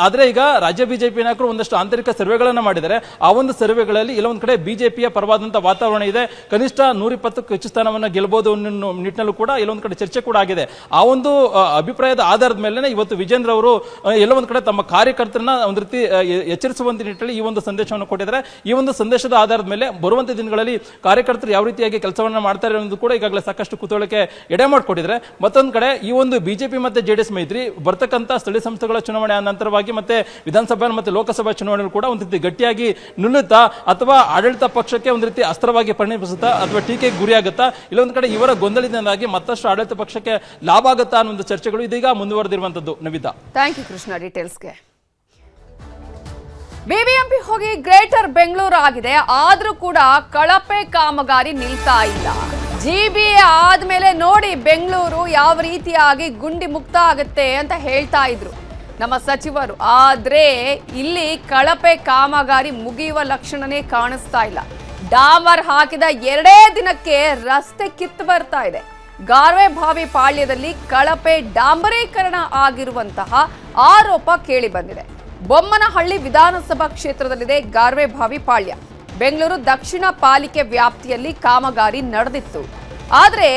ಆದ್ರೆ ಈಗ ರಾಜ್ಯ ಬಿಜೆಪಿ ನಾಯಕರು ಒಂದಷ್ಟು ಆಂತರಿಕ ಸರ್ವೆಗಳನ್ನ ಮಾಡಿದ್ದಾರೆ. ಆ ಒಂದು ಸರ್ವೆಗಳಲ್ಲಿ ಇಲ್ಲೊಂದ್ ಕಡೆ ಬಿಜೆಪಿಯ ಪರವಾದಂತಹ ವಾತಾವರಣ ಇದೆ. ಕನಿಷ್ಠ 120ಕ್ಕೂ ಹೆಚ್ಚು ಸ್ಥಾನವನ್ನು ಗೆಲ್ಲಬಹುದು ಅನ್ನೋ ನಿಟ್ಟಿನಲ್ಲೂ ಕೂಡ ಇಲ್ಲೊಂದ್ ಕಡೆ ಚರ್ಚೆ ಕೂಡ ಆಗಿದೆ. ಆ ಒಂದು ಅಭಿಪ್ರಾಯದ ಆಧಾರದ ಮೇಲೆ ಇವತ್ತು ವಿಜೇಂದ್ರ ಅವರು ಎಲ್ಲ ಒಂದ್ ಕಡೆ ತಮ್ಮ ಕಾರ್ಯಕರ್ತರನ್ನ ಒಂದ್ ರೀತಿ ಎಚ್ಚರಿಸುವಂತ ನಿಟ್ಟಿನಲ್ಲಿ ಈ ಒಂದು ಸಂದೇಶವನ್ನು ಕೊಟ್ಟಿದ್ದಾರೆ. ಈ ಒಂದು ಸಂದೇಶದ ಆಧಾರದ ಮೇಲೆ ಬರುವಂತ ದಿನಗಳಲ್ಲಿ ಕಾರ್ಯಕರ್ತರು ಯಾವ ರೀತಿಯಾಗಿ ಕೆಲಸವನ್ನ ಮಾಡ್ತಾರೆ ಅನ್ನೋದು ಕೂಡ ಈಗಾಗಲೇ ಸಾಕಷ್ಟು ಕುತೂಹಲಕ್ಕೆ ಎಡೆ ಮಾಡಿಕೊಟ್ಟಿದ್ದಾರೆ. ಮತ್ತೊಂದ್ ಕಡೆ ಈ ಒಂದು ಬಿಜೆಪಿ ಮತ್ತೆ ಜೆಡಿಎಸ್ ಮೈತ್ರಿ ಬರ್ತಕ್ಕಂಥ ಸ್ಥಳೀಯ ಸಂಸ್ಥೆಗಳ ಚುನಾವಣೆ ನಂತರವಾಗಿ ಮತ್ತೆ ವಿಧಾನಸಭಾ ಮತ್ತೆ ಲೋಕಸಭಾ ಚುನಾವಣೆ ಕೂಡ ಒಂದ್ ರೀತಿ ಗಟ್ಟಿಯಾಗಿ ನಿಲ್ಲುತ್ತಾ ಅಥವಾ ಆಡಳಿತ ಪಕ್ಷಕ್ಕೆ ಒಂದ್ ರೀತಿ ಅಸ್ತ್ರವಾಗಿ ಪರಿಣಮಿಸುತ್ತಾ ಅಥವಾ ಟೀಕೆಗೆ ಗುರಿಯಾಗುತ್ತಾ, ಇಲ್ಲೊಂದ್ ಕಡೆ ಇವರ ಗೊಂದಲದಿಂದಾಗಿ ಮತ್ತಷ್ಟು ಆಡಳಿತ ಪಕ್ಷಕ್ಕೆ ಲಾಭ ಆಗುತ್ತಾ ಅನ್ನೋ ಒಂದು ಚರ್ಚೆಗಳು ಇದೀಗ ಮುಂದುವರೆದಿರುವಂತದ್ದು. ನವಿತಾ, ಥ್ಯಾಂಕ್ ಯು ಕೃಷ್ಣ ಡೀಟೇಲ್ಸ್ಗೆ. ಬಿಬಿಎಂಪಿ ಹೋಗಿ ಗ್ರೇಟರ್ ಬೆಂಗಳೂರು ಆಗಿದೆ, ಆದ್ರೂ ಕೂಡ ಕಳಪೆ ಕಾಮಗಾರಿ ನಿಲ್ತಾ ಇಲ್ಲ. ಜಿಬಿಎ ಆದ್ಮೇಲೆ ನೋಡಿ ಬೆಂಗಳೂರು ಯಾವ ರೀತಿಯಾಗಿ ಗುಂಡಿ ಮುಕ್ತ ಆಗುತ್ತೆ ಅಂತ ಹೇಳ್ತಾ ಇದ್ರು ನಮ್ಮ ಸಚಿವರು. ಆದ್ರೆ ಇಲ್ಲಿ ಕಳಪೆ ಕಾಮಗಾರಿ ಮುಗಿಯುವ ಲಕ್ಷಣನೇ ಕಾಣಿಸ್ತಾ ಇಲ್ಲ. ಡಾಮರ್ ಹಾಕಿದ 2 ದಿನಕ್ಕೆ ರಸ್ತೆ ಕಿತ್ತು ಬರ್ತಾ ಇದೆ. ಗಾರ್ವೆ ಬಾವಿ ಪಾಳ್ಯದಲ್ಲಿ ಕಳಪೆ ಡಾಂಬರೀಕರಣ ಆಗಿರುವಂತಹ ಆರೋಪ ಕೇಳಿ ಬಂದಿದೆ. ಬೊಮ್ಮನಹಳ್ಳಿ ವಿಧಾನಸಭಾ ಕ್ಷೇತ್ರದಲ್ಲಿದೆ ಗಾರ್ವೆ ಬಾವಿ ಪಾಳ್ಯ. ಬೆಂಗಳೂರು ದಕ್ಷಿಣ ಪಾಲಿಕೆ ವ್ಯಾಪ್ತಿಯಲ್ಲಿ ಕಾಮಗಾರಿ ನಡೆದಿತ್ತು. ಆದ್ರೆ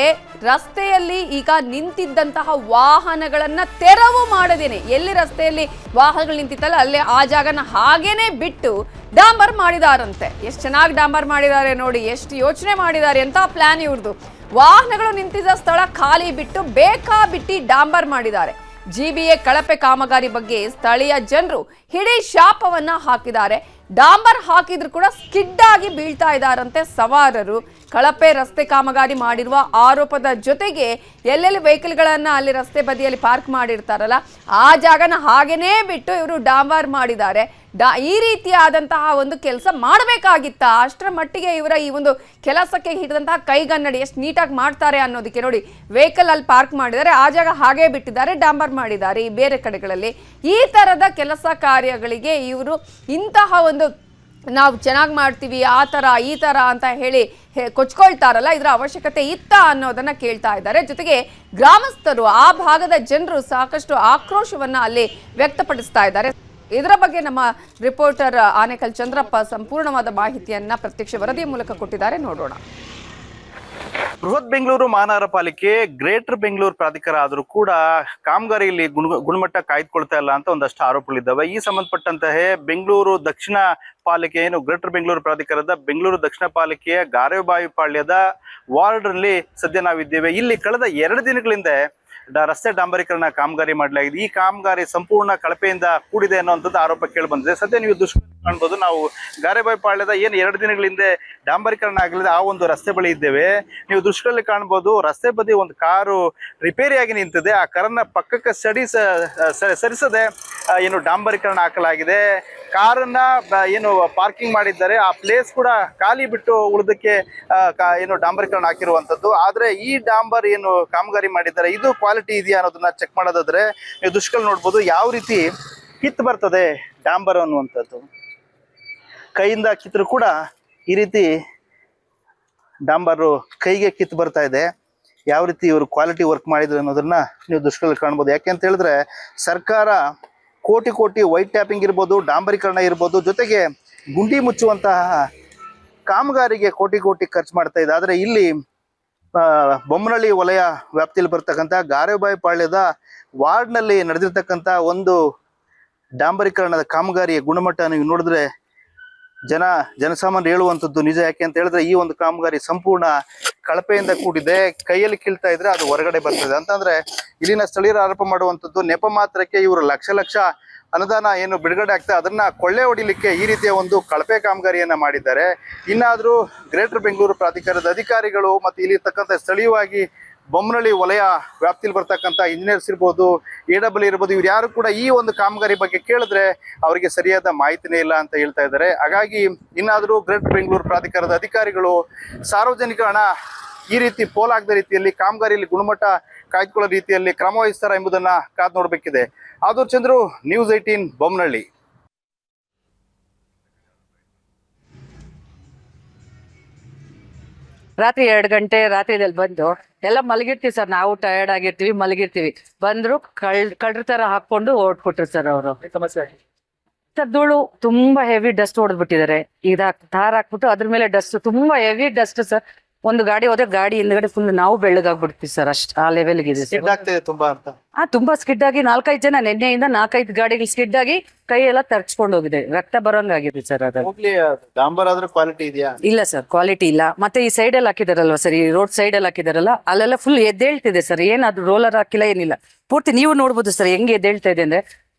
ರಸ್ತೆಯಲ್ಲಿ ಈಗ ನಿಂತಿದ್ದಂತಹ ವಾಹನಗಳನ್ನ ತೆರವು ಮಾಡದೇನೆ, ಎಲ್ಲಿ ರಸ್ತೆಯಲ್ಲಿ ವಾಹನಗಳು ನಿಂತಿತ್ತಲ್ಲ ಅಲ್ಲೇ ಆ ಜಾಗನ ಹಾಗೇನೆ ಬಿಟ್ಟು ಡಾಂಬರ್ ಮಾಡಿದಾರಂತೆ. ಎಷ್ಟು ಚೆನ್ನಾಗಿ ಡಾಂಬರ್ ಮಾಡಿದ್ದಾರೆ ನೋಡಿ, ಎಷ್ಟು ಯೋಚನೆ ಮಾಡಿದ್ದಾರೆ ಅಂತ ಪ್ಲಾನ್ ಇವ್ರದ್ದು. ವಾಹನಗಳು ನಿಂತಿದ್ದ ಸ್ಥಳ ಖಾಲಿ ಬಿಟ್ಟು ಬೇಕಾಬಿಟ್ಟಿ ಡಾಂಬರ್ ಮಾಡಿದ್ದಾರೆ. ಜಿಬಿಎ ಕಳಪೆ ಕಾಮಗಾರಿ ಬಗ್ಗೆ ಸ್ಥಳೀಯ ಜನರು ಹಿಡಿ ಶಾಪವನ್ನ ಹಾಕಿದ್ದಾರೆ. ಡಾಂಬರ್ ಹಾಕಿದ್ರು ಕೂಡ ಸ್ಕಿಡ್ ಆಗಿ ಬೀಳ್ತಾ ಇದ್ದಾರಂತೆ ಸವಾರರು. ಕಳಪೆ ರಸ್ತೆ ಕಾಮಗಾರಿ ಮಾಡಿರುವ ಆರೋಪದ ಜೊತೆಗೆ ಎಲ್ಲೆಲ್ಲಿ ವೆಹಿಕಲ್ಗಳನ್ನ ಅಲ್ಲಿ ರಸ್ತೆ ಬದಿಯಲ್ಲಿ ಪಾರ್ಕ್ ಮಾಡಿರ್ತಾರಲ್ಲ ಆ ಜಾಗನ ಹಾಗೇನೇ ಬಿಟ್ಟು ಇವರು ಡಾಂಬರ್ ಮಾಡಿದ್ದಾರೆ. ಈ ರೀತಿಯಾದಂತಹ ಒಂದು ಕೆಲಸ ಮಾಡಬೇಕಾಗಿತ್ತ? ಅಷ್ಟರ ಮಟ್ಟಿಗೆ ಇವರ ಈ ಒಂದು ಕೆಲಸಕ್ಕೆ ಹಿಡಿದಂತಹ ಕೈಗನ್ನಡಿ ಎಷ್ಟು ನೀಟಾಗಿ ಮಾಡ್ತಾರೆ ಅನ್ನೋದಕ್ಕೆ ನೋಡಿ, ವೆಹಿಕಲ್ ಅಲ್ಲಿ ಪಾರ್ಕ್ ಮಾಡಿದ್ದಾರೆ, ಆ ಜಾಗ ಹಾಗೆ ಬಿಟ್ಟಿದ್ದಾರೆ, ಡಾಂಬರ್ ಮಾಡಿದ್ದಾರೆ. ಈ ಬೇರೆ ಕಡೆಗಳಲ್ಲಿ ಈ ತರದ ಕೆಲಸ ಕಾರ್ಯಗಳಿಗೆ ಇವರು ಇಂತಹ ಒಂದು ನಾವು ಚೆನ್ನಾಗಿ ಮಾಡ್ತೀವಿ ಆ ಥರ ಈ ಥರ ಅಂತ ಹೇಳಿ ಕೊಚ್ಕೊಳ್ತಾರಲ್ಲ, ಇದರ ಅವಶ್ಯಕತೆ ಇತ್ತ ಅನ್ನೋದನ್ನ ಕೇಳ್ತಾ ಇದ್ದಾರೆ. ಜೊತೆಗೆ ಗ್ರಾಮಸ್ಥರು, ಆ ಭಾಗದ ಜನರು ಸಾಕಷ್ಟು ಆಕ್ರೋಶವನ್ನ ಅಲ್ಲಿ ವ್ಯಕ್ತಪಡಿಸ್ತಾ ಇದ್ದಾರೆ. ಇದರ ಬಗ್ಗೆ ನಮ್ಮ ರಿಪೋರ್ಟರ್ ಆನೇಕಲ್ ಚಂದ್ರಪ್ಪ ಸಂಪೂರ್ಣವಾದ ಮಾಹಿತಿಯನ್ನ ಪ್ರತ್ಯಕ್ಷ ವರದಿಯ ಮೂಲಕ ಕೊಟ್ಟಿದ್ದಾರೆ, ನೋಡೋಣ. ಬೃಹತ್ ಬೆಂಗಳೂರು ಮಹಾನಗರ ಪಾಲಿಕೆ ಗ್ರೇಟರ್ ಬೆಂಗಳೂರು ಪ್ರಾಧಿಕಾರ ಆದರೂ ಕೂಡ ಕಾಮಗಾರಿಯಲ್ಲಿ ಗುಣಮಟ್ಟ ಕಾಯ್ದುಕೊಳ್ತಾ ಇಲ್ಲ ಅಂತ ಒಂದಷ್ಟು ಆರೋಪಗಳಿದ್ದಾವೆ. ಈ ಸಂಬಂಧಪಟ್ಟಂತಹ ಬೆಂಗಳೂರು ದಕ್ಷಿಣ ಪಾಲಿಕೆ ಏನು ಗ್ರೇಟರ್ ಬೆಂಗಳೂರು ಪ್ರಾಧಿಕಾರದ ಬೆಂಗಳೂರು ದಕ್ಷಿಣ ಪಾಲಿಕೆಯ ಗಾರೆಬಾವಿ ಪಾಳ್ಯದ ವಾರ್ಡ್ ನಲ್ಲಿ ಸದ್ಯ ನಾವಿದ್ದೇವೆ. ಇಲ್ಲಿ ಕಳೆದ 2 ದಿನಗಳಿಂದ ರಸ್ತೆ ಡಾಂಬರೀಕರಣ ಕಾಮಗಾರಿ ಮಾಡಲಾಗಿದೆ. ಈ ಕಾಮಗಾರಿ ಸಂಪೂರ್ಣ ಕಳಪೆಯಿಂದ ಕೂಡಿದೆ ಅನ್ನುವಂಥದ್ದು ಆರೋಪ ಕೇಳಿ ಬಂದಿದೆ. ಸದ್ಯ ನೀವು ದೃಶ್ಯ ಕಾಣ್ಬೋದು, ನಾವು ಗಾರೆಬಾವಿ ಪಾಳ್ಯದ ಏನು 2 ದಿನಗಳಿಂದ ಡಾಂಬರೀಕರಣ ಆಗಲಿದೆ ಆ ಒಂದು ರಸ್ತೆ ಬಳಿ ಇದ್ದೇವೆ. ನೀವು ದೃಶ್ಯದಲ್ಲಿ ಕಾಣ್ಬೋದು, ರಸ್ತೆ ಬದಿ ಒಂದು ಕಾರು ರಿಪೇರಿಯಾಗಿ ನಿಂತಿದೆ. ಆ ಕಾರನ್ನ ಪಕ್ಕಕ್ಕೆ ಸರಿಸದೆ ಏನು ಡಾಂಬರೀಕರಣ ಹಾಕಲಾಗಿದೆ. ಕಾರನ್ನ ಏನು ಪಾರ್ಕಿಂಗ್ ಮಾಡಿದ್ದಾರೆ, ಆ ಪ್ಲೇಸ್ ಕೂಡ ಖಾಲಿ ಬಿಟ್ಟು ಉಳಿದಕ್ಕೆ ಏನು ಡಾಂಬರೀಕರಣ ಹಾಕಿರುವಂಥದ್ದು. ಆದ್ರೆ ಈ ಡಾಂಬರ್ ಏನು ಕಾಮಗಾರಿ ಮಾಡಿದ್ದಾರೆ ಇದು ಕ್ವಾಲಿಟಿ ಇದೆಯಾ ಅನ್ನೋದನ್ನ ಚೆಕ್ ಮಾಡೋದಾದ್ರೆ ನೀವು ದೃಶ್ಯದಲ್ಲಿ ನೋಡ್ಬೋದು ಯಾವ ರೀತಿ ಕಿತ್ತು ಬರ್ತದೆ ಡಾಂಬರ್ ಅನ್ನುವಂಥದ್ದು. ಕೈಯಿಂದ ಕಿತ್ತರೂ ಕೂಡ ಈ ರೀತಿ ಡಾಂಬರು ಕೈಗೆ ಕಿತ್ತು ಬರ್ತಾ ಇದೆ. ಯಾವ ರೀತಿ ಇವರು ಕ್ವಾಲಿಟಿ ವರ್ಕ್ ಮಾಡಿದ್ರು ಅನ್ನೋದನ್ನ ನೀವು ದೃಶ್ಯದಲ್ಲಿ ಕಾಣ್ಬೋದು. ಯಾಕೆ ಅಂತ ಹೇಳಿದ್ರೆ ಸರ್ಕಾರ ಕೋಟಿ ವೈಟ್ ಟ್ಯಾಪಿಂಗ್ ಇರ್ಬೋದು, ಡಾಂಬರೀಕರಣ ಇರ್ಬೋದು, ಜೊತೆಗೆ ಗುಂಡಿ ಮುಚ್ಚುವಂತಹ ಕಾಮಗಾರಿಗೆ ಕೋಟಿ ಖರ್ಚು ಮಾಡ್ತಾ ಇದೆ. ಆದರೆ ಇಲ್ಲಿ ಬೊಮ್ಮನಹಳ್ಳಿ ವಲಯ ವ್ಯಾಪ್ತಿಯಲ್ಲಿ ಬರ್ತಕ್ಕಂಥ ಗಾರೆಬಾವಿ ಪಾಳ್ಯದ ವಾರ್ಡ್ನಲ್ಲಿ ನಡೆದಿರ್ತಕ್ಕಂಥ ಒಂದು ಡಾಂಬರೀಕರಣದ ಕಾಮಗಾರಿಯ ಗುಣಮಟ್ಟ ನೀವು ನೋಡಿದ್ರೆ ಜನಸಾಮಾನ್ಯರು ಹೇಳುವಂಥದ್ದು ನಿಜ. ಯಾಕೆ ಅಂತ ಹೇಳಿದ್ರೆ ಈ ಒಂದು ಕಾಮಗಾರಿ ಸಂಪೂರ್ಣ ಕಳಪೆಯಿಂದ ಕೂಡಿದೆ. ಕೈಯಲ್ಲಿ ಕೀಳ್ತಾ ಇದ್ರೆ ಅದು ಹೊರಗಡೆ ಬರ್ತದೆ ಅಂತಂದ್ರೆ ಇಲ್ಲಿನ ಸ್ಥಳೀಯರು ಆರೋಪ ಮಾಡುವಂಥದ್ದು ನೆಪ ಮಾತ್ರಕ್ಕೆ ಇವರು ಲಕ್ಷ ಅನುದಾನ ಏನು ಬಿಡುಗಡೆ ಆಗ್ತದೆ ಅದನ್ನ ಕೊಳ್ಳೆ ಹೊಡಿಲಿಕ್ಕೆ ಈ ರೀತಿಯ ಒಂದು ಕಳಪೆ ಕಾಮಗಾರಿಯನ್ನ ಮಾಡಿದ್ದಾರೆ. ಇನ್ನಾದ್ರೂ ಗ್ರೇಟರ್ ಬೆಂಗಳೂರು ಪ್ರಾಧಿಕಾರದ ಅಧಿಕಾರಿಗಳು ಮತ್ತು ಇಲ್ಲಿರ್ತಕ್ಕಂಥ ಸ್ಥಳೀಯವಾಗಿ ಬೊಮ್ಮನಹಳ್ಳಿ ವಲಯ ವ್ಯಾಪ್ತಿಯಲ್ಲಿ ಬರ್ತಕ್ಕಂಥ ಇಂಜಿನಿಯರ್ಸ್ ಇರ್ಬೋದು, AW ಇರ್ಬೋದು, ಇವ್ರು ಯಾರು ಕೂಡ ಈ ಒಂದು ಕಾಮಗಾರಿ ಬಗ್ಗೆ ಕೇಳಿದ್ರೆ ಅವರಿಗೆ ಸರಿಯಾದ ಮಾಹಿತಿನೇ ಇಲ್ಲ ಅಂತ ಹೇಳ್ತಾ ಇದ್ದಾರೆ. ಹಾಗಾಗಿ ಇನ್ನಾದರೂ ಗ್ರೇಟರ್ ಬೆಂಗಳೂರು ಪ್ರಾಧಿಕಾರದ ಅಧಿಕಾರಿಗಳು ಸಾರ್ವಜನಿಕ ಹಣ ಈ ರೀತಿ ಪೋಲಾಗದ ರೀತಿಯಲ್ಲಿ ಕಾಮಗಾರಿಯಲ್ಲಿ ಗುಣಮಟ್ಟ ಕಾಯ್ದುಕೊಳ್ಳೋ ರೀತಿಯಲ್ಲಿ ಕ್ರಮ ವಹಿಸ್ತಾರ ಎಂಬುದನ್ನ ಕಾದು ನೋಡಬೇಕಿದೆ. ಆದೂರ್ ಚಂದ್ರು, ನ್ಯೂಸ್ 18 ಬೊಮ್ಮನಹಳ್ಳಿ. ರಾತ್ರಿ 2 ಗಂಟೆ ರಾತ್ರಿದಲ್ಲಿ ಬಂದು ಎಲ್ಲ ಮಲಗಿರ್ತೀವಿ ಸರ್. ನಾವು ಟಯರ್ಡ್ ಆಗಿರ್ತೀವಿ, ಮಲಗಿರ್ತೀವಿ. ಬಂದ್ರು ಕಳ್ರ ತರ ಹಾಕೊಂಡು ಓಡ್ಕೊಟ್ರು ಸರ್ ಅವರು. ಸರ್ ಧೂಳು ತುಂಬಾ ಹೆವಿ ಡಸ್ಟ್ ಹೊಡೆದ್ಬಿಟ್ಟಿದ್ದಾರೆ. ತಾರ್ ಹಾಕ್ಬಿಟ್ಟು ಅದ್ರ ಮೇಲೆ ಡಸ್ಟ್, ತುಂಬಾ ಹೆವಿ ಡಸ್ಟ್ ಸರ್. ಒಂದು ಗಾಡಿ ಹೋದ್ರೆ ಗಾಡಿ ಹಿಂದ್ಗಡೆ ಫುಲ್ ನಾವು ಬೆಳ್ಳಗಾಗ್ಬಿಡ್ತೀವಿ ಸರ್. ಅಷ್ಟ್ ಆ ಲೆವೆಲ್ಗೆ ಇದೆ ತುಂಬಾ ಅಂತ. ತುಂಬಾ ಸ್ಕಿಡ್ ಆಗಿ 4-5 ಜನ ನಿನ್ನೆಯಿಂದ 4-5 ಗಾಡಿಗಳು ಸ್ಕಿಡ್ ಆಗಿ ಕೈ ಎಲ್ಲ ತರ್ಚ್ಕೊಂಡು ಹೋಗಿದೆ, ರಕ್ತ ಬರೋಂಗಾಗಿದೆ ಸರ್. ಡಾಂಬರ್ ಆದ್ರೂ ಕ್ವಾಲಿಟಿ ಇದೆಯಾ? ಇಲ್ಲ ಸರ್, ಕ್ವಾಲಿಟಿ ಇಲ್ಲ. ಮತ್ತೆ ಈ ಸೈಡ್ ಅಲ್ಲಿ ಹಾಕಿದಾರಲ್ವಾ ಸರ್, ಈ ರೋಡ್ ಸೈಡ್ ಅಲ್ಲಿ ಹಾಕಿದಾರಲ್ಲ, ಅಲ್ಲೆಲ್ಲ ಫುಲ್ ಎದ್ದೇಳ್ತಿದೆ ಸರ್. ಏನಾದ್ರು ರೋಲರ್ ಹಾಕಿಲ್ಲ, ಏನಿಲ್ಲ. ಪೂರ್ತಿ ನೀವು ನೋಡ್ಬೋದು ಸರ್ ಹೆಂಗೆ ಎದ್ದೇಳ್ತಾ ಇದೆ ಅಂದ್ರೆ,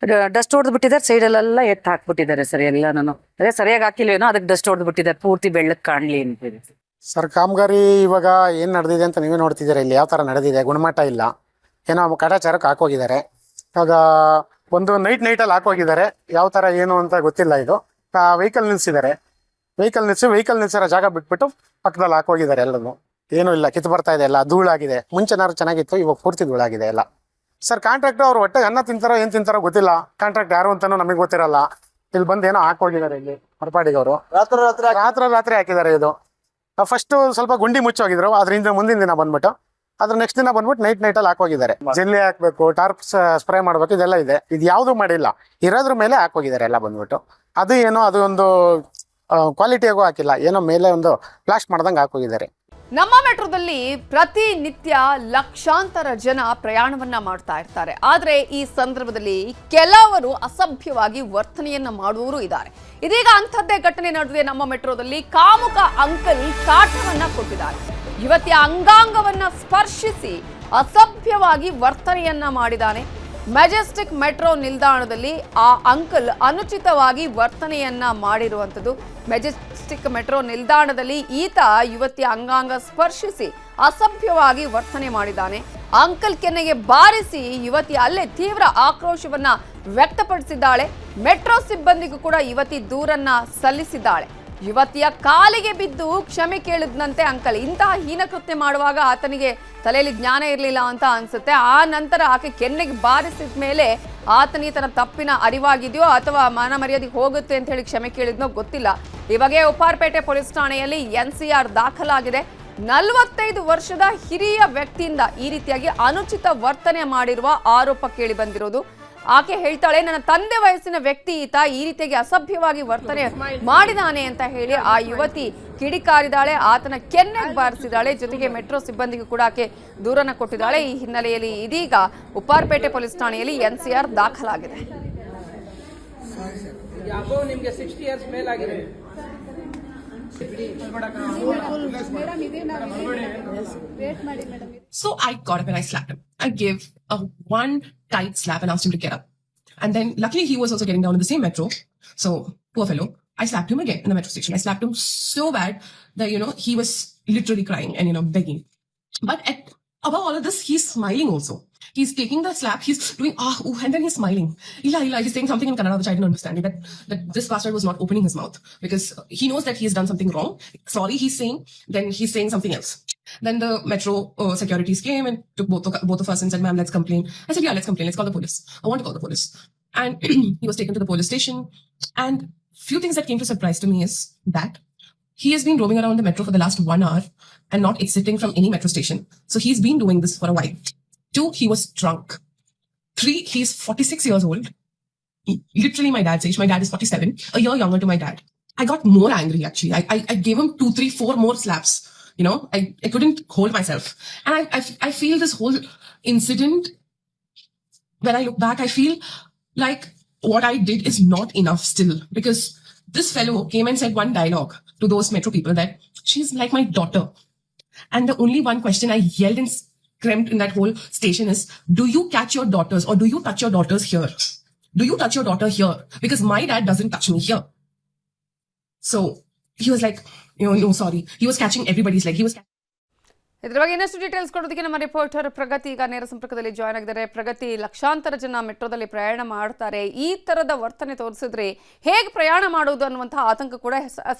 ಡಸ್ಟ್ ಹೊಡೆದ್ ಬಿಟ್ಟಿದ್ದಾರೆ. ಸೈಡಲ್ಲೆಲ್ಲ ಎತ್ತು ಹಾಕ್ಬಿಟ್ಟಿದ್ದಾರೆ ಸರ್ ಎಲ್ಲಾನು. ಅದೇ ಸರಿಯಾಗಿ ಹಾಕಿಲ್ವೇನೋ, ಅದಕ್ಕೆ ಡಸ್ಟ್ ಹೊಡೆದ್ ಬಿಟ್ಟಿದ್ದಾರೆ, ಪೂರ್ತಿ ಬೆಳ್ಳಕ್ ಕಾಣ್ಲಿ ಅಂತಿದೆ ಸರ್. ಕಾಮಗಾರಿ ಇವಾಗ ಏನ್ ನಡೆದಿದೆ ಅಂತ ನೀವೇ ನೋಡ್ತಿದ್ದೀರಾ. ಇಲ್ಲಿ ಯಾವ ತರ ನಡೆದಿದೆ, ಗುಣಮಟ್ಟ ಇಲ್ಲ, ಏನೋ ಕಾಟಾಚಾರಕ್ಕೆ ಹಾಕೋಗಿದ್ದಾರೆ. ಇವಾಗ ಒಂದು ನೈಟಲ್ಲಿ ಹಾಕೋಗಿದ್ದಾರೆ. ಯಾವ ತರ ಏನು ಅಂತ ಗೊತ್ತಿಲ್ಲ. ಇದು ವೆಹಿಕಲ್ ನಿಲ್ಸಿದ್ದಾರೆ, ವೆಹಿಕಲ್ ನಿಲ್ಸಿರೋ ಜಾಗ ಬಿಟ್ಬಿಟ್ಟು ಪಕ್ಕದಲ್ಲಿ ಹಾಕೋಗಿದ್ದಾರೆ. ಎಲ್ಲನೂ ಏನೂ ಇಲ್ಲ, ಕಿತ್ತು ಬರ್ತಾ ಇದೆ, ಎಲ್ಲ ಧೂಳಾಗಿದೆ. ಮುಂಚೆನಾರು ಚೆನ್ನಾಗಿತ್ತು, ಇವಾಗ ಪೂರ್ತಿ ಧೂಳಾಗಿದೆ ಎಲ್ಲ. ಸರ್ ಕಾಂಟ್ರಾಕ್ಟ್ ಅವ್ರು ಹೊಟ್ಟೆ ಅನ್ನ ತಿಂತಾರೋ ಏನ್ ತಿಂತಾರೋ ಗೊತ್ತಿಲ್ಲ. ಕಾಂಟ್ರಾಕ್ಟ್ ಯಾರು ಅಂತಾನೂ ನಮಗೆ ಗೊತ್ತಿರಲ್ಲ. ಇಲ್ಲಿ ಬಂದು ಏನೋ ಹಾಕೋಗಿದ್ದಾರೆ ಇಲ್ಲಿ ಹೊರಪಾಡಿಗೆ ಅವರು. ರಾತ್ರಿ ಹಾಕಿದ್ದಾರೆ. ಇದು ಫಸ್ಟ್ ಸ್ವಲ್ಪ ಗುಂಡಿ ಮುಚ್ಚೋಗಿದ್ರು, ಅದರಿಂದ ಮುಂದಿನ ದಿನ ಬಂದ್ಬಿಟ್ಟು ಅದ್ರ ನೆಕ್ಸ್ಟ್ ದಿನ ಬಂದ್ಬಿಟ್ಟು ನೈಟಲ್ಲಿ ಹಾಕೋಗಿದ್ದಾರೆ. ಜಲ್ಲಿ ಹಾಕ್ಬೇಕು, ಟಾರ್ಪ್ ಸ್ಪ್ರೇ ಮಾಡ್ಬೇಕು, ಇದೆಲ್ಲ ಇದೆ. ಇದು ಯಾವ್ದು ಮಾಡಿಲ್ಲ, ಇರೋದ್ರ ಮೇಲೆ ಹಾಕೋಗಿದ್ದಾರೆ ಎಲ್ಲ ಬಂದ್ಬಿಟ್ಟು. ಅದು ಏನೋ ಅದು ಒಂದು ಕ್ವಾಲಿಟಿಯಾಗೂ ಹಾಕಿಲ್ಲ, ಏನೋ ಮೇಲೆ ಒಂದು ಫ್ಲಾಶ್ ಮಾಡ್ದಂಗೆ ಹಾಕೋಗಿದ್ದಾರೆ. ನಮ್ಮ ಮೆಟ್ರೋದಲ್ಲಿ ಪ್ರತಿನಿತ್ಯ ಲಕ್ಷಾಂತರ ಜನ ಪ್ರಯಾಣವನ್ನ ಮಾಡ್ತಾ ಇರ್ತಾರೆ. ಆದರೆ ಈ ಸಂದರ್ಭದಲ್ಲಿ ಕೆಲವರು ಅಸಭ್ಯವಾಗಿ ವರ್ತನೆಯನ್ನ ಮಾಡುವವರು ಇದ್ದಾರೆ. ಇದೀಗ ಅಂಥದ್ದೇ ಘಟನೆ ನಡುವೆ ನಮ್ಮ ಮೆಟ್ರೋದಲ್ಲಿ ಕಾಮುಕ ಅಂಕಲ್ ಕಾಟವನ್ನ ಕೊಟ್ಟಿದ್ದಾರೆ. ಯುವತಿಯ ಅಂಗಾಂಗವನ್ನ ಸ್ಪರ್ಶಿಸಿ ಅಸಭ್ಯವಾಗಿ ವರ್ತನೆಯನ್ನ ಮಾಡಿದ್ದಾನೆ. ಮೆಜೆಸ್ಟಿಕ್ ಮೆಟ್ರೋ ನಿಲ್ದಾಣದಲ್ಲಿ ಆ ಅಂಕಲ್ ಅನುಚಿತವಾಗಿ ವರ್ತನೆಯನ್ನ ಮಾಡಿರುವಂಥದ್ದು. ಮೆಜೆಸ್ಟಿಕ್ ಮೆಟ್ರೋ ನಿಲ್ದಾಣದಲ್ಲಿ ಈತ ಯುವತಿಯ ಅಂಗಾಂಗ ಸ್ಪರ್ಶಿಸಿ ಅಸಭ್ಯವಾಗಿ ವರ್ತನೆ ಮಾಡಿದ್ದಾನೆ. ಅಂಕಲ್ ಕೆನ್ನೆಗೆ ಬಾರಿಸಿ ಯುವತಿ ಅಲ್ಲೇ ತೀವ್ರ ಆಕ್ರೋಶವನ್ನ ವ್ಯಕ್ತಪಡಿಸಿದ್ದಾಳೆ. ಮೆಟ್ರೋ ಸಿಬ್ಬಂದಿಗೂ ಕೂಡ ಯುವತಿ ದೂರನ್ನ ಸಲ್ಲಿಸಿದ್ದಾಳೆ. ಯುವತಿಯ ಕಾಲಿಗೆ ಬಿದ್ದು ಕ್ಷಮೆ ಕೇಳಿದ್ನಂತೆ ಅಂಕಲ್. ಇಂತಹ ಹೀನಕೃತ್ಯ ಮಾಡುವಾಗ ಆತನಿಗೆ ತಲೆಯಲ್ಲಿ ಜ್ಞಾನ ಇರಲಿಲ್ಲ ಅಂತ ಅನ್ಸುತ್ತೆ. ಆ ನಂತರ ಆಕೆ ಕೆನ್ನೆಗೆ ಬಾರಿಸಿದ ಮೇಲೆ ಆತನಿಗೆ ತನ್ನ ತಪ್ಪಿನ ಅರಿವಾಗಿದೆಯೋ ಅಥವಾ ಮಾನ ಮರ್ಯಾದೆ ಹೋಗುತ್ತೆ ಅಂತ ಹೇಳಿ ಕ್ಷಮೆ ಕೇಳಿದ್ನೋ ಗೊತ್ತಿಲ್ಲ. ಈ ಬಗ್ಗೆ ಉಪ್ಪಾರಪೇಟೆ ಪೊಲೀಸ್ ಠಾಣೆಯಲ್ಲಿ NCR ದಾಖಲಾಗಿದೆ. 45 ವರ್ಷದ ಹಿರಿಯ ವ್ಯಕ್ತಿಯಿಂದ ಈ ರೀತಿಯಾಗಿ ಅನುಚಿತ ವರ್ತನೆ ಮಾಡಿರುವ ಆರೋಪ ಕೇಳಿ ಬಂದಿರೋದು. ಆಕೆ ಹೇಳ್ತಾಳೆ, ನನ್ನ ತಂದೆ ವಯಸ್ಸಿನ ವ್ಯಕ್ತಿ ಈತ, ಈ ರೀತಿಯಾಗಿ ಅಸಭ್ಯವಾಗಿ ವರ್ತನೆ ಮಾಡಿದಾನೆ ಅಂತ ಹೇಳಿ ಆ ಯುವತಿ ಕಿಡಿಕಾರಿದಾಳೆ, ಆತನ ಕೆನ್ನೆಗೆ ಬಾರಿಸಿದಾಳೆ. ಜೊತೆಗೆ ಮೆಟ್ರೋ ಸಿಬ್ಬಂದಿಗೂ ಕೂಡ ಆಕೆ ದೂರನ್ನ ಕೊಟ್ಟಿದ್ದಾಳೆ. ಈ ಹಿನ್ನೆಲೆಯಲ್ಲಿ ಇದೀಗ ಉಪ್ಪಾರಪೇಟೆ ಪೊಲೀಸ್ ಠಾಣೆಯಲ್ಲಿ ಎನ್ಸಿಆರ್ ದಾಖಲಾಗಿದೆ. ನಿಮಗೆ 60 years ಮೇಲಾಗಿದೆ. So I got up and I slapped him. I gave a one tight slap and asked him to get up. And then luckily he was also getting down in the same metro. So poor fellow, I slapped him again in the metro station. I slapped him so bad that, he was literally crying and, begging. But above all of this, he's smiling also. He's taking the slap, he's doing, and then he's smiling. Illa, he's saying something in Kannada which I didn't understand. That this bastard was not opening his mouth because he knows that he has done something wrong. Sorry, he's saying, then he's saying something else. Then the metro securities came and took both of us and said, ma'am, let's complain. I said, yeah, let's complain. Let's call the police. I want to call the police. And he was taken to the police station. And few things that came to surprise to me is that he has been roaming around the metro for the last 1 hour and not exiting from any metro station. So he's been doing this for a while. 2, he was drunk. 3, he's 46 years old. Literally my dad's age. My dad is 47, a year younger to my dad. I got more angry actually. I gave him 2, 3, 4 more slaps. I couldn't hold myself. And I feel this whole incident, when I look back, I feel like what I did is not enough still. Because this fellow came and said one dialogue to those metro people that she's like my daughter. And the only one question I yelled and screamed in that whole station is, do you catch your daughters or do you touch your daughters here? Do you touch your daughter here? Because my dad doesn't touch me here. So he was like, no, sorry. He was catching everybody's leg. He was ಇದರ ಬಗ್ಗೆ ಇನ್ನಷ್ಟು details ಕೊಡೋದಕ್ಕೆ ನಮ್ಮ reporter ಪ್ರಗತಿ ಈಗ ನೇರ ಸಂಪರ್ಕದಲ್ಲಿ join ಆಗಿದ್ದಾರೆ. ಪ್ರಗತಿ, ಲಕ್ಷಾಂತರ ಜನ ಮೆಟ್ರೋದಲ್ಲಿ ಪ್ರಯಾಣ ಮಾಡ್ತಾರೆ. ಈ ತರದ ವರ್ತನೆ ತೋರಿಸಿದ್ರೆ ಹೇಗೆ ಪ್ರಯಾಣ ಮಾಡೋದು ಅನ್ನುವಂತಹ ಆತಂಕ ಕೂಡ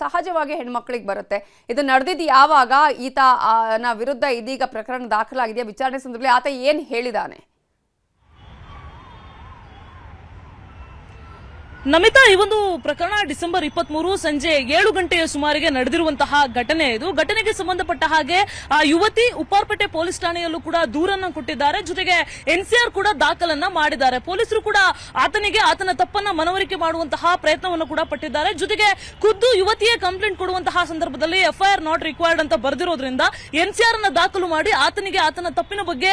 ಸಹಜವಾಗಿ ಹೆಣ್ಮಕ್ಳಿಗೆ ಬರುತ್ತೆ. ಇದು ನಡೆದಿದ್ದು ಯಾವಾಗ? ಈತನ ವಿರುದ್ಧ ಇದೀಗ ಪ್ರಕರಣ ದಾಖಲಾಗಿದೆಯಾ? ವಿಚಾರಣೆ ಸಂದರ್ಭದಲ್ಲಿ ಆತ ಏನು ಹೇಳಿದಾನೆ? ನಮಿತಾ, ಈ ಒಂದು ಪ್ರಕರಣ ಡಿಸೆಂಬರ್ 23 ಸಂಜೆ 7 ಗಂಟೆಯ ಸುಮಾರಿಗೆ ನಡೆದಿರುವಂತಹ ಘಟನೆ ಇದು. ಘಟನೆಗೆ ಸಂಬಂಧಪಟ್ಟ ಹಾಗೆ ಆ ಯುವತಿ ಉಪ್ಪಾರಪೇಟೆ ಪೊಲೀಸ್ ಠಾಣೆಯಲ್ಲೂ ಕೂಡ ದೂರನ್ನ ಕೊಟ್ಟಿದ್ದಾರೆ. ಜೊತೆಗೆ ಎನ್ಸಿಆರ್ ಕೂಡ ದಾಖಲನ್ನ ಮಾಡಿದ್ದಾರೆ. ಪೊಲೀಸರು ಕೂಡ ಆತನ ತಪ್ಪನ್ನ ಮನವರಿಕೆ ಮಾಡುವಂತಹ ಪ್ರಯತ್ನವನ್ನು ಕೂಡ ಪಟ್ಟಿದ್ದಾರೆ. ಜೊತೆಗೆ ಖುದ್ದು ಯುವತಿಯೇ ಕಂಪ್ಲೇಂಟ್ ಕೊಡುವಂತಹ ಸಂದರ್ಭದಲ್ಲಿ ಎಫ್ಐಆರ್ ನಾಟ್ ರಿಕ್ವೈರ್ಡ್ ಅಂತ ಬರೆದಿರೋದ್ರಿಂದ ಎನ್ಸಿಆರ್ ಅನ್ನ ದಾಖಲು ಮಾಡಿ ಆತನ ತಪ್ಪಿನ ಬಗ್ಗೆ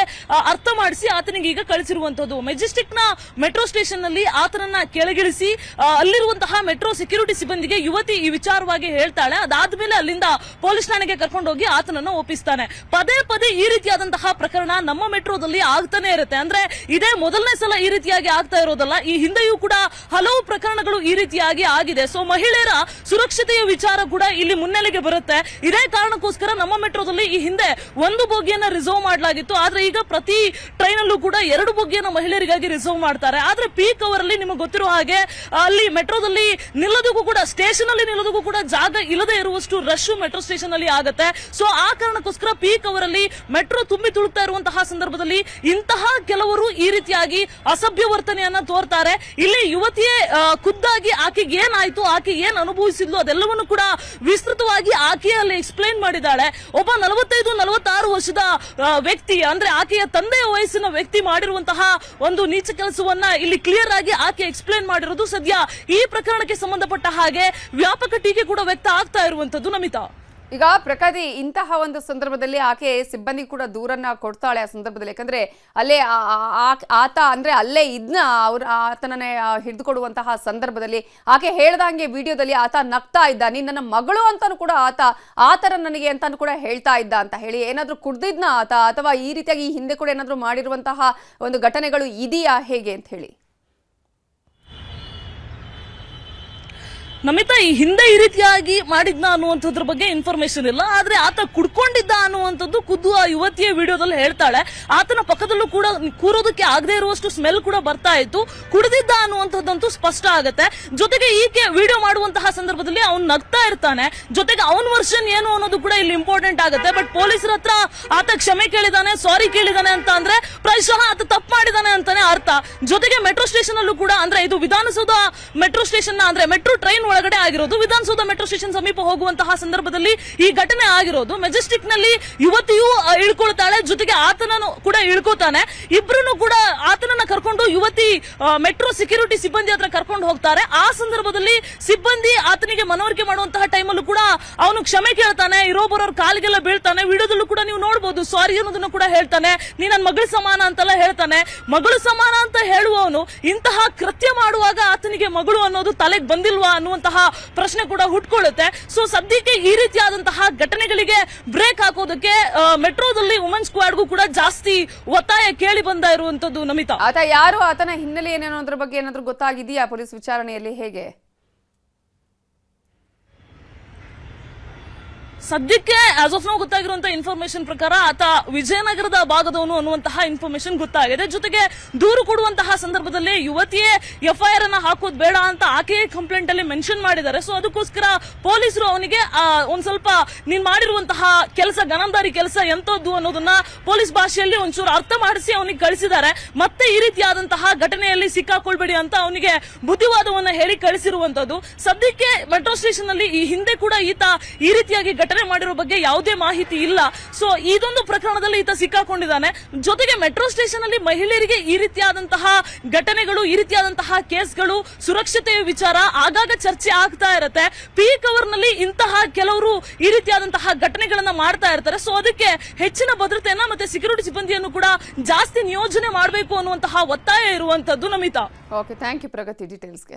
ಅರ್ಥ ಮಾಡಿಸಿ ಆತನಿಗೆ ಈಗ ಕಳಿಸಿರುವಂತದ್ದು. ಮೆಜೆಸ್ಟಿಕ್ ನ ಮೆಟ್ರೋ ಸ್ಟೇಷನ್ ನಲ್ಲಿ ಆತನನ್ನ ಕೆಳಗಿಳಿಸಿ ಅಲ್ಲಿರುವಂತಹ ಮೆಟ್ರೋ ಸೆಕ್ಯೂರಿಟಿ ಸಿಬ್ಬಂದಿಗೆ ಯುವತಿ ಈ ವಿಚಾರವಾಗಿ ಹೇಳ್ತಾಳೆ. ಅದಾದ್ಮೇಲೆ ಅಲ್ಲಿಂದ ಪೊಲೀಸ್ ಠಾಣೆಗೆ ಕರ್ಕೊಂಡೋಗಿ ಆತನನ್ನು ಒಪ್ಪಿಸ್ತಾನೆ. ಪದೇ ಪದೇ ಈ ರೀತಿಯಾದಂತಹ ಪ್ರಕರಣ ನಮ್ಮ ಮೆಟ್ರೋದಲ್ಲಿ ಆಗ್ತಾನೆ ಇರುತ್ತೆ. ಅಂದ್ರೆ ಇದೇ ಮೊದಲನೇ ಸಲ ಈ ರೀತಿಯಾಗಿ ಆಗ್ತಾ ಇರೋದಲ್ಲ. ಈ ಹಿಂದೆಯೂ ಕೂಡ ಹಲವು ಪ್ರಕರಣಗಳು ಈ ರೀತಿಯಾಗಿ ಆಗಿದೆ. ಸೊ ಮಹಿಳೆಯರ ಸುರಕ್ಷತೆಯ ವಿಚಾರ ಕೂಡ ಇಲ್ಲಿ ಮುನ್ನೆಲೆಗೆ ಬರುತ್ತೆ. ಇದೇ ಕಾರಣಕ್ಕೋಸ್ಕರ ನಮ್ಮ ಮೆಟ್ರೋದಲ್ಲಿ ಈ ಹಿಂದೆ 1 ಬೋಗಿಯನ್ನ ರಿಸರ್ವ್ ಮಾಡಲಾಗಿತ್ತು. ಆದ್ರೆ ಈಗ ಪ್ರತಿ ಟ್ರೈನ್ ಅಲ್ಲೂ ಕೂಡ 2 ಬೋಗಿಯನ್ನ ಮಹಿಳೆಯರಿಗಾಗಿ ರಿಸರ್ವ್ ಮಾಡ್ತಾರೆ. ಆದ್ರೆ ಪೀಕ್ ಅವರ್ ಅಲ್ಲಿ ನಿಮಗೆ ಗೊತ್ತಿರೋ ಹಾಗೆ ಅಲ್ಲಿ ಮೆಟ್ರೋದಲ್ಲಿ ನಿಲ್ಲೋದಕ್ಕೂ ಕೂಡ ಸ್ಟೇಷನ್ ಅಲ್ಲಿ ನಿಲ್ಲೋದಕ್ಕೂ ಕೂಡ ಜಾಗ ಇಲ್ಲದೆ ಇರುವಷ್ಟು ರಶ್ ಮೆಟ್ರೋ ಸ್ಟೇಷನ್ ಅಲ್ಲಿ ಆಗುತ್ತೆ. ಸೊ ಆ ಕಾರಣಕ್ಕೋಸ್ಕರ ಪೀಕ್ ಅವರಲ್ಲಿ ಮೆಟ್ರೋ ತುಂಬಿ ತುಳುಕ್ತಾ ಇರುವಂತಹ ಸಂದರ್ಭದಲ್ಲಿ ಇಂತಹ ಕೆಲವರು ಈ ರೀತಿಯಾಗಿ ಅಸಭ್ಯ ವರ್ತನೆಯನ್ನ ತೋರ್ತಾರೆ. ಇಲ್ಲಿ ಯುವತಿಯೇ ಖುದ್ದಾಗಿ ಆಕೆಗೆ ಏನಾಯ್ತು, ಆಕೆ ಏನ್ ಅನುಭವಿಸಿದ್ಲು ಅದೆಲ್ಲವನ್ನು ಕೂಡ ವಿಸ್ತೃತವಾಗಿ ಆಕೆಯೇ ಅಲ್ಲಿ ಎಕ್ಸ್ಪ್ಲೈನ್ ಮಾಡಿದ್ದಾಳೆ. ಒಬ್ಬ 45-46 ವರ್ಷದ ವ್ಯಕ್ತಿ, ಅಂದ್ರೆ ಆಕೆಯ ತಂದೆಯ ವಯಸ್ಸಿನ ವ್ಯಕ್ತಿ ಮಾಡಿರುವಂತಹ ಒಂದು ನೀಚ ಕೆಲಸವನ್ನ ಇಲ್ಲಿ ಕ್ಲಿಯರ್ ಆಗಿ ಆಕೆ ಎಕ್ಸ್ಪ್ಲೈನ್ ಮಾಡಿರೋದು ಸದ್ಯ ಈ ಪ್ರಕರಣಕ್ಕೆ ಸಂಬಂಧಪಟ್ಟ ಹಾಗೆ ವ್ಯಾಪಕ ಟೀಕೆ ಕೂಡ ವ್ಯಕ್ತ ಆಗ್ತಾ ಇರುವಂತದ್ದು. ನಮಿತಾ, ಈಗ ಪ್ರಗತಿ, ಇಂತಹ ಒಂದು ಸಂದರ್ಭದಲ್ಲಿ ಆಕೆ ಸಿಬ್ಬಂದಿ ಕೂಡ ದೂರನ್ನ ಕೊಡ್ತಾಳೆ ಆ ಸಂದರ್ಭದಲ್ಲಿ. ಯಾಕಂದ್ರೆ ಅಲ್ಲೇ ಆತ ಅಂದ್ರೆ ಅಲ್ಲೇ ಇದ್ನ ಆತನನ್ನೇ ಹಿಡಿದುಕೊಡುವಂತಹ ಸಂದರ್ಭದಲ್ಲಿ ಆಕೆ ಹೇಳ್ದಂಗೆ ವಿಡಿಯೋದಲ್ಲಿ ಆತ ನಗ್ತಾ ಇದ್ದ. ನೀನ್ ನನ್ನ ಮಗಳು ಅಂತಾನು ಕೂಡ ಆತರ ನನಗೆ ಅಂತಾನು ಕೂಡ ಹೇಳ್ತಾ ಇದ್ದ ಅಂತ ಹೇಳಿ. ಏನಾದ್ರೂ ಕುಡ್ದಿದ್ನ ಆತ, ಅಥವಾ ಈ ರೀತಿಯಾಗಿ ಈ ಹಿಂದೆ ಕೂಡ ಏನಾದ್ರೂ ಮಾಡಿರುವಂತಹ ಒಂದು ಘಟನೆಗಳು ಇದೆಯಾ ಹೇಗೆ ಅಂತ ಹೇಳಿ? ನಮಿತಾ, ಈ ಹಿಂದೆ ಈ ರೀತಿಯಾಗಿ ಮಾಡಿದ್ನ ಅನ್ನುವಂಥದ್ರ ಬಗ್ಗೆ ಇನ್ಫಾರ್ಮೇಶನ್ ಇಲ್ಲ. ಆದ್ರೆ ಆತ ಕುಡ್ಕೊಂಡಿದ್ದ ಅನ್ನುವಂಥದ್ದು ಖುದ್ದು ಆ ಯುವತಿಯ ವಿಡಿಯೋದಲ್ಲಿ ಹೇಳ್ತಾಳೆ. ಆತನ ಪಕ್ಕದಲ್ಲೂ ಕೂಡ ಕೂರೋದಕ್ಕೆ ಆಗದೆ ಇರುವಷ್ಟು ಸ್ಮೆಲ್ ಕೂಡ ಬರ್ತಾ ಇತ್ತು. ಕುಡಿದಿದ್ದ ಅನ್ನುವಂಥದ್ದಂತೂ ಸ್ಪಷ್ಟ ಆಗುತ್ತೆ. ಜೊತೆಗೆ ಈಕೆ ವಿಡಿಯೋ ಮಾಡುವಂತಹ ಸಂದರ್ಭದಲ್ಲಿ ಅವ್ನು ನಗ್ತಾ ಇರ್ತಾನೆ. ಜೊತೆಗೆ ಅವನ ವರ್ಷನ್ ಏನು ಅನ್ನೋದು ಕೂಡ ಇಲ್ಲಿ ಇಂಪಾರ್ಟೆಂಟ್ ಆಗುತ್ತೆ. ಬಟ್ ಪೊಲೀಸರ ಹತ್ರ ಆತ ಕ್ಷಮೆ ಕೇಳಿದಾನೆ, ಸಾರಿ ಕೇಳಿದಾನೆ ಅಂತ ಅಂದ್ರೆ ಪ್ರಾಯಶಃ ಆತ ತಪ್ಪು ಮಾಡಿದಾನೆ ಅಂತಾನೆ ಅರ್ಥ. ಜೊತೆಗೆ ಮೆಟ್ರೋ ಸ್ಟೇಷನ್ ಅಲ್ಲೂ ಕೂಡ, ಅಂದ್ರೆ ಇದು ವಿಧಾನಸೌಧ ಮೆಟ್ರೋ ಸ್ಟೇಷನ್ ಅಂದ್ರೆ ಮೆಟ್ರೋ ಟ್ರೈನ್ ಒಳಗಡೆ ಆಗಿರೋದು. ವಿಧಾನಸೌಧ ಮೆಟ್ರೋ ಸ್ಟೇಷನ್ ಸಮೀಪ ಹೋಗುವಂತಹ ಸಂದರ್ಭದಲ್ಲಿ ಈ ಘಟನೆ ಆಗಿರೋದು. ಮೆಜೆಸ್ಟಿಕ್ ನಲ್ಲಿ ಯುವತಿಯು ಇಳ್ಕೊಳ್ತಾಳೆ, ಜೊತೆಗೆ ಆತನನ್ನು ಕೂಡ ಇಳ್ಕೋತಾನೆ. ಇಬ್ರು ಕೂಡ ಆತನನ್ನ ಕರ್ಕೊಂಡು ಯುವತಿ ಮೆಟ್ರೋ ಸೆಕ್ಯೂರಿಟಿ ಸಿಬ್ಬಂದಿ ಹತ್ರ ಕರ್ಕೊಂಡು ಹೋಗ್ತಾರೆ. ಆ ಸಂದರ್ಭದಲ್ಲಿ ಸಿಬ್ಬಂದಿ ಆತನಿಗೆ ಮನವರಿಕೆ ಮಾಡುವಂತಹ ಟೈಮಲ್ಲೂ ಕೂಡ ಅವನು ಕ್ಷಮೆ ಕೇಳ್ತಾನೆ, ಇರೋಬರೋರ್ ಕಾಲಿಗೆಲ್ಲ ಬೀಳ್ತಾನೆ. ವಿಡಿಯೋದಲ್ಲೂ ಕೂಡ ನೀವು ನೋಡಬಹುದು, ಸಾರಿ ಅನ್ನೋದನ್ನು ಕೂಡ ಹೇಳ್ತಾನೆ. ನೀ ನನ್ನ ಮಗಳ ಸಮಾನ ಅಂತೆಲ್ಲ ಹೇಳ್ತಾನೆ. ಮಗಳು ಸಮಾನ ಅಂತ ಹೇಳುವವನು ಇಂತಹ ಕೃತ್ಯ ಮಾಡುವಾಗ ಆತನಿಗೆ ಮಗಳು ಅನ್ನೋದು ತಲೆಗೆ ಬಂದಿಲ್ವಾ ಅನ್ನುವಂತಹ ಪ್ರಶ್ನೆ ಕೂಡ ಹುಟ್ಕೊಳ್ಳುತ್ತೆ. ಸೊ ಸದ್ಯಕ್ಕೆ ಈ ರೀತಿಯಾದಂತಹ ಘಟನೆಗಳಿಗೆ ಬ್ರೇಕ್ ಹಾಕೋದಕ್ಕೆ ಮೆಟ್ರೋದಲ್ಲಿ ವುಮೆನ್ ಸ್ಕ್ವಾಡ್ಗೂ ಕೂಡ ಜಾಸ್ತಿ ಒತ್ತಾಯ ಕೇಳಿ ಬಂದ ಇರುವಂತದ್ದು. ನಮಿತಾ, ಆತ ಯಾರು, ಆತನ ಹಿನ್ನೆಲೆ ಏನೇನೋ ಅದ್ರ ಬಗ್ಗೆ ಏನಾದ್ರೂ ಗೊತ್ತಾಗಿದೆಯಾ ಪೊಲೀಸ್ ವಿಚಾರಣೆಯಲ್ಲಿ? ಹೇಗೆ ಸದ್ಯಕ್ಕೆ ಆಸ್ ಆಫ್ ನೌ ಗೊತ್ತಾಗಿರುವಂತಹ ಇನ್ಫಾರ್ಮೇಶನ್ ಪ್ರಕಾರ ಆತ ವಿಜಯನಗರದ ಭಾಗದವನು ಅನ್ನುವಂತಹ ಇನ್ಫಾರ್ಮೇಶನ್ ಗೊತ್ತಾಗಿದೆ. ಜೊತೆಗೆ ದೂರು ಕೊಡುವಂತಹ ಸಂದರ್ಭದಲ್ಲಿ ಯುವತಿಯೇ ಎಫ್ಐಆರ್ ಅನ್ನ ಹಾಕೋದು ಬೇಡ ಅಂತ ಆಕೆಯೇ ಕಂಪ್ಲೇಂಟ್ ಅಲ್ಲಿ ಮೆನ್ಷನ್ ಮಾಡಿದ್ದಾರೆ. ಸೊ ಅದಕ್ಕೋಸ್ಕರ ಪೊಲೀಸರು ಅವನಿಗೆ ಒಂದ್ ಸ್ವಲ್ಪ ನೀನ್ ಮಾಡಿರುವಂತಹ ಕೆಲಸ, ಗನಂದಾರಿ ಕೆಲಸ ಎಂತದ್ದು ಅನ್ನೋದನ್ನ ಪೊಲೀಸ್ ಭಾಷೆಯಲ್ಲಿ ಒಂಚೂರು ಅರ್ಥ ಮಾಡಿಸಿ ಅವನಿಗೆ ಕಳಿಸಿದ್ದಾರೆ. ಮತ್ತೆ ಈ ರೀತಿಯಾದಂತಹ ಘಟನೆಯಲ್ಲಿ ಸಿಕ್ಕಾಕೊಳ್ಬೇಡಿ ಅಂತ ಅವನಿಗೆ ಬುದ್ಧಿವಾದವನ್ನ ಹೇಳಿ ಕಳಿಸಿರುವಂತದ್ದು. ಸದ್ಯಕ್ಕೆ ಮೆಟ್ರೋ ಸ್ಟೇಷನ್ ಅಲ್ಲಿ ಈ ಹಿಂದೆ ಕೂಡ ಈತ ಈ ರೀತಿಯಾಗಿ ಘಟನೆ ಮಾಡಿರೋ ಬಗ್ಗೆ ಯಾವುದೇ ಮಾಹಿತಿ ಇಲ್ಲ. ಸೊ ಇದೊಂದು ಪ್ರಕರಣದಲ್ಲಿ ಈತ ಸಿಕ್ಕಾಕೊಂಡಿದ್ದಾನೆ. ಜೊತೆಗೆ ಮೆಟ್ರೋ ಸ್ಟೇಷನ್ ಅಲ್ಲಿ ಮಹಿಳೆಯರಿಗೆ ಈ ರೀತಿಯಾದಂತಹ ಘಟನೆಗಳು, ಈ ರೀತಿಯಾದಂತಹ ಕೇಸ್ಗಳು, ಸುರಕ್ಷತೆಯ ವಿಚಾರ ಆಗಾಗ ಚರ್ಚೆ ಆಗ್ತಾ ಇರುತ್ತೆ. ಪೀಕ್ ಅವರ್ ನಲ್ಲಿ ಇಂತಹ ಕೆಲವರು ಈ ರೀತಿಯಾದಂತಹ ಘಟನೆಗಳನ್ನ ಮಾಡ್ತಾ ಇರ್ತಾರೆ. ಸೊ ಅದಕ್ಕೆ ಹೆಚ್ಚಿನ ಭದ್ರತೆಯನ್ನ ಮತ್ತೆ ಸೆಕ್ಯೂರಿಟಿ ಸಿಬ್ಬಂದಿಯನ್ನು ಕೂಡ ಜಾಸ್ತಿ ನಿಯೋಜನೆ ಮಾಡಬೇಕು ಅನ್ನುವಂತಹ ಒತ್ತಾಯ ಇರುವಂತದ್ದು. Namita, okay, thank you Pragati ಡೀಟೇಲ್ಸ್ಗೆ.